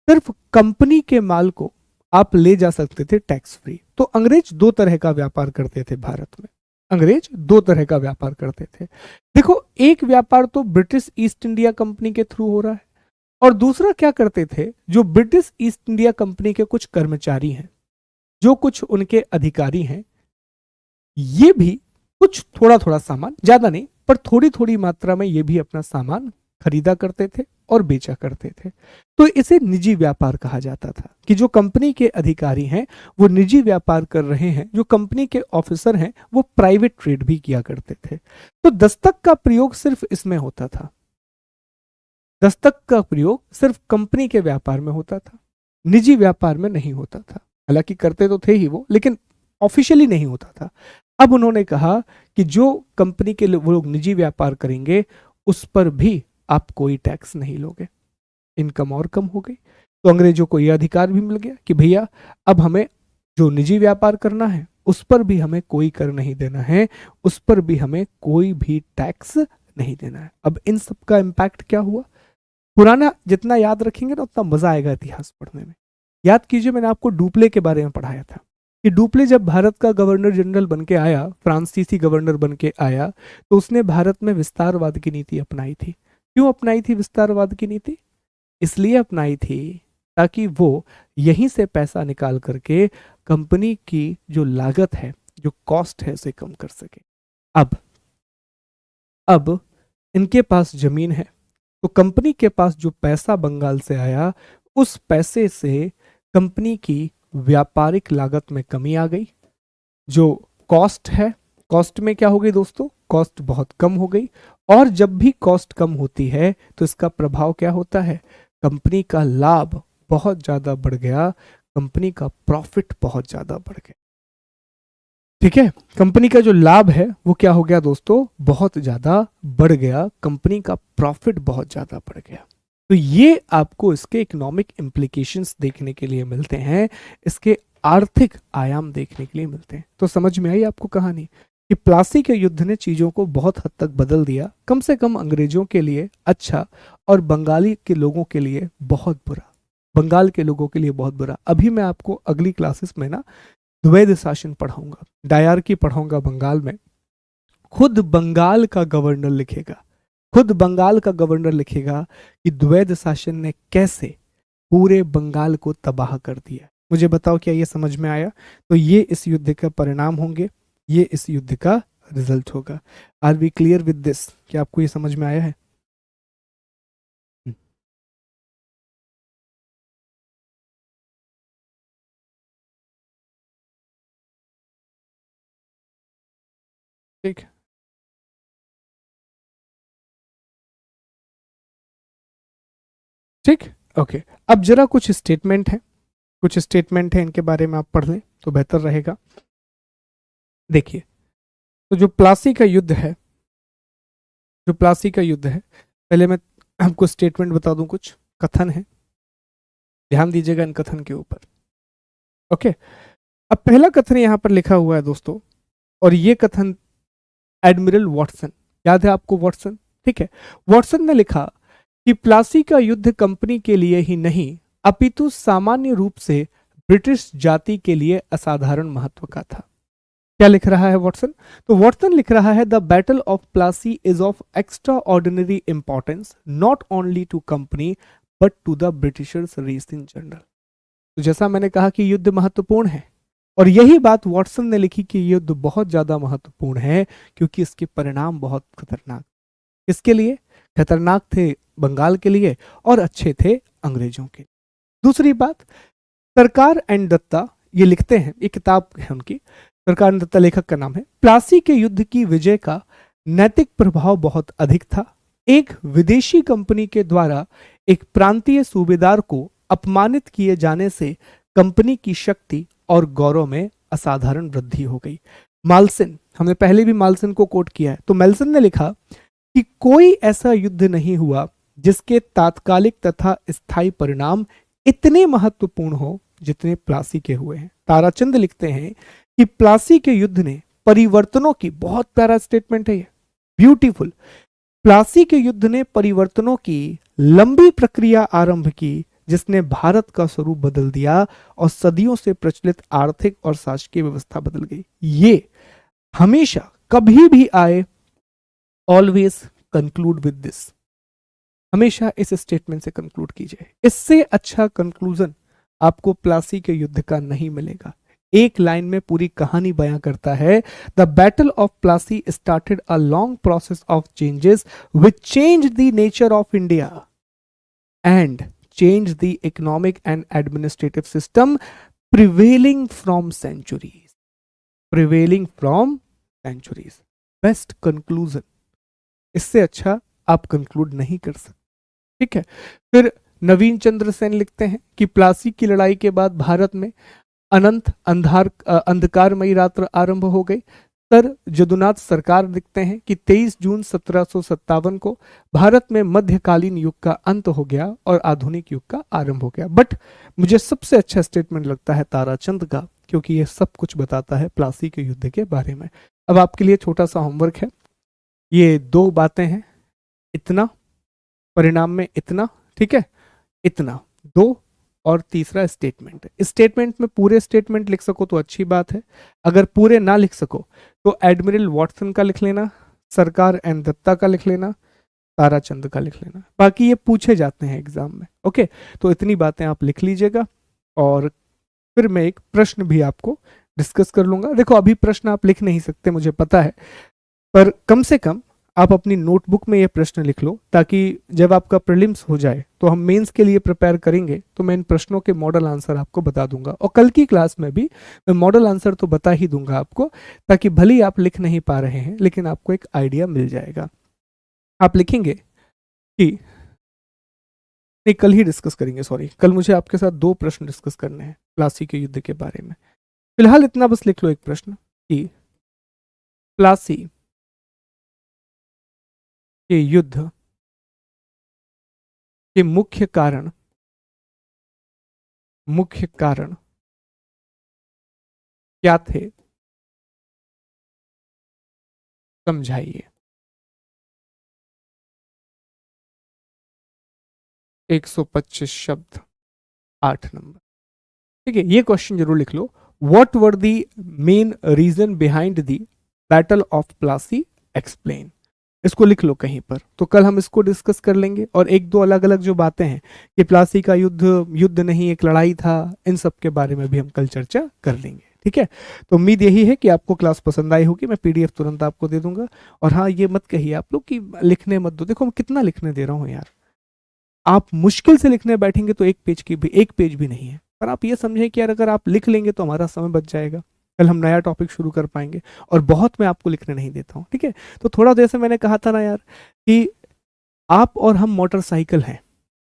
[SPEAKER 1] सिर्फ कंपनी के माल को आप ले जा सकते थे टैक्स फ्री। तो अंग्रेज दो तरह का व्यापार करते थे भारत में। अंग्रेज दो तरह का व्यापार करते थे। देखो, एक व्यापार तो ब्रिटिश ईस्ट इंडिया कंपनी के थ्रू हो रहा है, और दूसरा क्या करते थे, जो ब्रिटिश ईस्ट इंडिया कंपनी के कुछ कर्मचारी हैं, जो कुछ उनके अधिकारी हैं, ये भी कुछ थोड़ा थोड़ा सामान, ज्यादा नहीं पर थोड़ी थोड़ी मात्रा में ये भी अपना सामान खरीदा करते थे और बेचा करते थे। तो इसे निजी व्यापार कहा जाता था कि जो कंपनी के अधिकारी हैं वो निजी व्यापार कर रहे हैं, जो कंपनी के ऑफिसर हैं वो प्राइवेट ट्रेड भी किया करते थे। तो दस्तक का प्रयोग सिर्फ इसमें होता था, दस्तक का प्रयोग सिर्फ कंपनी के व्यापार में होता था, निजी व्यापार में नहीं होता था। हालांकि करते तो थे ही वो, लेकिन ऑफिशियली नहीं होता था। अब उन्होंने कहा कि जो कंपनी के वो लोग निजी व्यापार करेंगे उस पर भी आप कोई टैक्स नहीं लोगे। इनकम और कम हो गई, तो अंग्रेजों को यह अधिकार भी मिल गया कि भैया अब हमें जो निजी व्यापार करना है उस पर भी हमें कोई कर नहीं देना है, उस पर भी हमें कोई भी टैक्स नहीं देना है। अब इन सब का इम्पैक्ट क्या हुआ? पुराना जितना याद रखेंगे ना उतना मजा आएगा इतिहास पढ़ने में। याद कीजिए, मैंने आपको डुप्ले के बारे में पढ़ाया था कि डुप्ले जब भारत का गवर्नर जनरल बन के आया, फ्रांसीसी गवर्नर बन के आया, तो उसने भारत में विस्तारवाद की नीति अपनाई थी। क्यों अपनाई थी विस्तारवाद की नीति? इसलिए अपनाई थी ताकि वो यहीं से पैसा निकाल करके कंपनी की जो लागत है, जो कॉस्ट है, उसे कम कर सके। अब इनके पास जमीन है, तो कंपनी के पास जो पैसा बंगाल से आया उस पैसे से कंपनी की व्यापारिक लागत में कमी आ गई। जो कॉस्ट है, कॉस्ट में क्या हो गई दोस्तों? कॉस्ट बहुत कम हो गई। और जब भी कॉस्ट कम होती है तो इसका प्रभाव क्या होता है? कंपनी का लाभ बहुत ज्यादा बढ़ गया, कंपनी का प्रॉफिट बहुत ज्यादा बढ़ गया। ठीक है, कंपनी का जो लाभ है वो क्या हो गया दोस्तों? बहुत ज्यादा बढ़ गया, कंपनी का प्रॉफिट बहुत ज्यादा बढ़ गया। तो ये आपको इसके इकोनॉमिक इम्प्लीकेशंस देखने के लिए मिलते हैं, इसके आर्थिक आयाम देखने के लिए मिलते हैं। तो समझ में आई आपको कहानी कि प्लासी के युद्ध ने चीजों को बहुत हद तक बदल दिया, कम से कम अंग्रेजों के लिए अच्छा और बंगाली के लोगों के लिए बहुत बुरा, बंगाल के लोगों के लिए बहुत बुरा। अभी मैं आपको अगली क्लासेस में ना द्वैध शासन पढ़ाऊंगा, डायरकी पढ़ाऊंगा बंगाल में। खुद बंगाल का गवर्नर लिखेगा, खुद बंगाल का गवर्नर लिखेगा कि द्वैध शासन ने कैसे पूरे बंगाल को तबाह कर दिया। मुझे बताओ क्या ये समझ में आया? तो ये इस युद्ध का परिणाम होंगे, ये इस युद्ध का रिजल्ट होगा। Are we clear with this? क्या आपको ये समझ में आया है? ठीक, ठीक, ओके। अब जरा कुछ स्टेटमेंट है, कुछ स्टेटमेंट है, इनके बारे में आप पढ़ लें तो बेहतर रहेगा। देखिए, तो जो प्लासी का युद्ध है, जो प्लासी का युद्ध है, पहले मैं आपको स्टेटमेंट बता दूं, कुछ कथन है, ध्यान दीजिएगा इन कथन के ऊपर। ओके, अब पहला कथन यहां पर लिखा हुआ है दोस्तों, और ये कथन एडमिरल वॉटसन, याद है आपको वॉटसन? ठीक है, वॉटसन ने लिखा कि प्लासी का युद्ध कंपनी के लिए ही नहीं अपितु सामान्य रूप से ब्रिटिश जाति के लिए असाधारण महत्व का था। क्या लिख रहा है वॉटसन? तो वॉटसन लिख रहा है, the battle of Plassey is of extraordinary importance not only to company but to the Britishers race in general. तो जैसा मैंने कहा कि युद्ध महत्वपूर्ण है, और यही बात वॉटसन ने लिखी कि युद्ध बहुत ज्यादा महत्वपूर्ण है क्योंकि इसके परिणाम बहुत खतरनाक। किसके लिए खतरनाक थे? बंगाल के लिए, और अच्छे थे अंग्रेजों के। दूसरी बात, सरकार एंड दत्ता ये लिखते हैं, ये किताब है उनकी, सरकार एंड दत्ता लेखक का नाम है। प्लासी के युद्ध की विजय का नैतिक प्रभाव बहुत अधिक था। एक विदेशी कंपनी के द्वारा एक प्रांतीय सूबेदार को अपमानित किए जाने से कंपनी की शक्ति और गौरव में असाधारण वृद्धि हो गई। माल्सिन, हमने पहले भी माल्सिन को कोट किया है, तो मेल्सन ने लिखा कि कोई ऐसा युद्ध नहीं हुआ जिसके तात्कालिक तथा स्थायी परिणाम इतने महत्वपूर्ण हो जितने प्लासी के हुए हैं। ताराचंद लिखते हैं कि प्लासी के युद्ध ने परिवर्तनों की, बहुत प्यारा स्टेटमेंट है ये, ब्यूटीफुल, प्लासी के युद्ध ने परिवर्तनों की लंबी प्रक्रिया आरंभ की जिसने भारत का स्वरूप बदल दिया और सदियों से प्रचलित आर्थिक और शासकीय व्यवस्था बदल गई। ये हमेशा कभी भी आए, ऑलवेज कंक्लूड विद दिस, हमेशा इस स्टेटमेंट से कंक्लूड कीजिए। इससे अच्छा कंक्लूजन आपको प्लासी के युद्ध का नहीं मिलेगा। एक लाइन में पूरी कहानी बयां करता है, the battle of Plassey started a long process of changes which change the nature of India and change the economic and administrative system prevailing from centuries, prevailing from centuries. Best conclusion, इससे अच्छा आप conclude नहीं कर सकते। ठीक है, फिर नवीन चंद्र सेन लिखते हैं कि प्लासी की लड़ाई के बाद भारत में अनंत अंधकारमयी रात्र आरंभ हो गई। सर जदुनाथ सरकार लिखते हैं कि 23 जून 1757 को भारत में मध्यकालीन युग का अंत हो गया और आधुनिक युग का आरंभ हो गया। बट मुझे सबसे अच्छा स्टेटमेंट लगता है ताराचंद का, क्योंकि ये सब कुछ बताता है प्लासी के युद्ध के बारे में। अब आपके लिए छोटा सा होमवर्क है, ये दो बातें हैं, इतना, परिणाम में इतना, ठीक है, इतना, दो, और तीसरा स्टेटमेंट। स्टेटमेंट में पूरे स्टेटमेंट लिख सको तो अच्छी बात है, अगर पूरे ना लिख सको तो एडमिरल वॉटसन का लिख लेना, सरकार एन दत्ता का लिख लेना, ताराचंद का लिख लेना, बाकी ये पूछे जाते हैं एग्जाम में। ओके, तो इतनी बातें आप लिख लीजिएगा और फिर मैं एक प्रश्न भी आपको डिस्कस कर लूंगा। देखो अभी प्रश्न आप लिख नहीं सकते मुझे पता है, पर कम से कम आप अपनी नोटबुक में ये प्रश्न लिख लो, ताकि जब आपका प्रीलिम्स हो जाए तो हम मेंस के लिए प्रिपेयर करेंगे तो मैं इन प्रश्नों के मॉडल आंसर आपको बता दूंगा। और कल की क्लास में भी मैं मॉडल आंसर तो बता ही दूंगा आपको, ताकि भले ही आप लिख नहीं पा रहे हैं लेकिन आपको एक आइडिया मिल जाएगा। आप लिखेंगे कि नहीं, कल ही डिस्कस करेंगे, सॉरी, कल मुझे आपके साथ दो प्रश्न डिस्कस करने हैं प्लासी के युद्ध के बारे में। फिलहाल इतना बस लिख लो एक प्रश्न कि प्लासी के युद्ध के मुख्य कारण क्या थे, समझाइए। 125 शब्द, 8 नंबर। ठीक है, ये क्वेश्चन जरूर लिख लो। What were the main reason behind the battle of Plassey, explain. इसको लिख लो कहीं पर, तो कल हम इसको डिस्कस कर लेंगे। और एक दो अलग अलग जो बातें हैं कि प्लासी का युद्ध नहीं एक लड़ाई था, इन सब के बारे में भी हम कल चर्चा कर लेंगे। ठीक है, तो उम्मीद यही है कि आपको क्लास पसंद आई होगी। मैं पीडीएफ तुरंत आपको दे दूंगा। और हाँ, ये मत कहिए आप लोग कि लिखने मत दो, देखो मैं कितना लिखने दे रहा हूँ यार। आप मुश्किल से लिखने बैठेंगे तो एक पेज भी नहीं है, पर आप ये समझें कि यार अगर आप लिख लेंगे तो हमारा समय बच जाएगा, कल हम नया टॉपिक शुरू कर पाएंगे। और बहुत मैं आपको लिखने नहीं देता हूँ, ठीक है। तो थोड़ा देर से मैंने कहा था ना यार कि आप और हम मोटरसाइकिल हैं,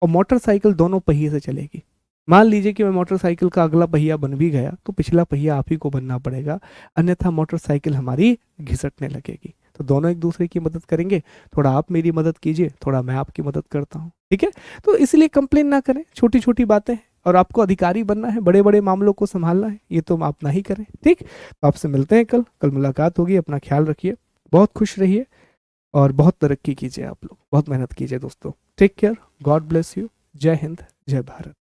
[SPEAKER 1] और मोटरसाइकिल दोनों पहिए से चलेगी। मान लीजिए कि मैं मोटरसाइकिल का अगला पहिया बन भी गया तो पिछला पहिया आप ही को बनना पड़ेगा, अन्यथा मोटरसाइकिल हमारी घिसटने लगेगी। तो दोनों एक दूसरे की मदद करेंगे, थोड़ा आप मेरी मदद कीजिए, थोड़ा मैं आपकी मदद करता हूँ, ठीक है। तो इसलिए कंप्लेन ना करें, छोटी छोटी बातें हैं, और आपको अधिकारी बनना है, बड़े बड़े मामलों को संभालना है, ये तो आप ना ही करें, ठीक। तो आपसे मिलते हैं कल मुलाकात होगी। अपना ख्याल रखिए, बहुत खुश रहिए और बहुत तरक्की कीजिए। आप लोग बहुत मेहनत कीजिए दोस्तों। Take care, God bless you. जय हिंद, जय भारत।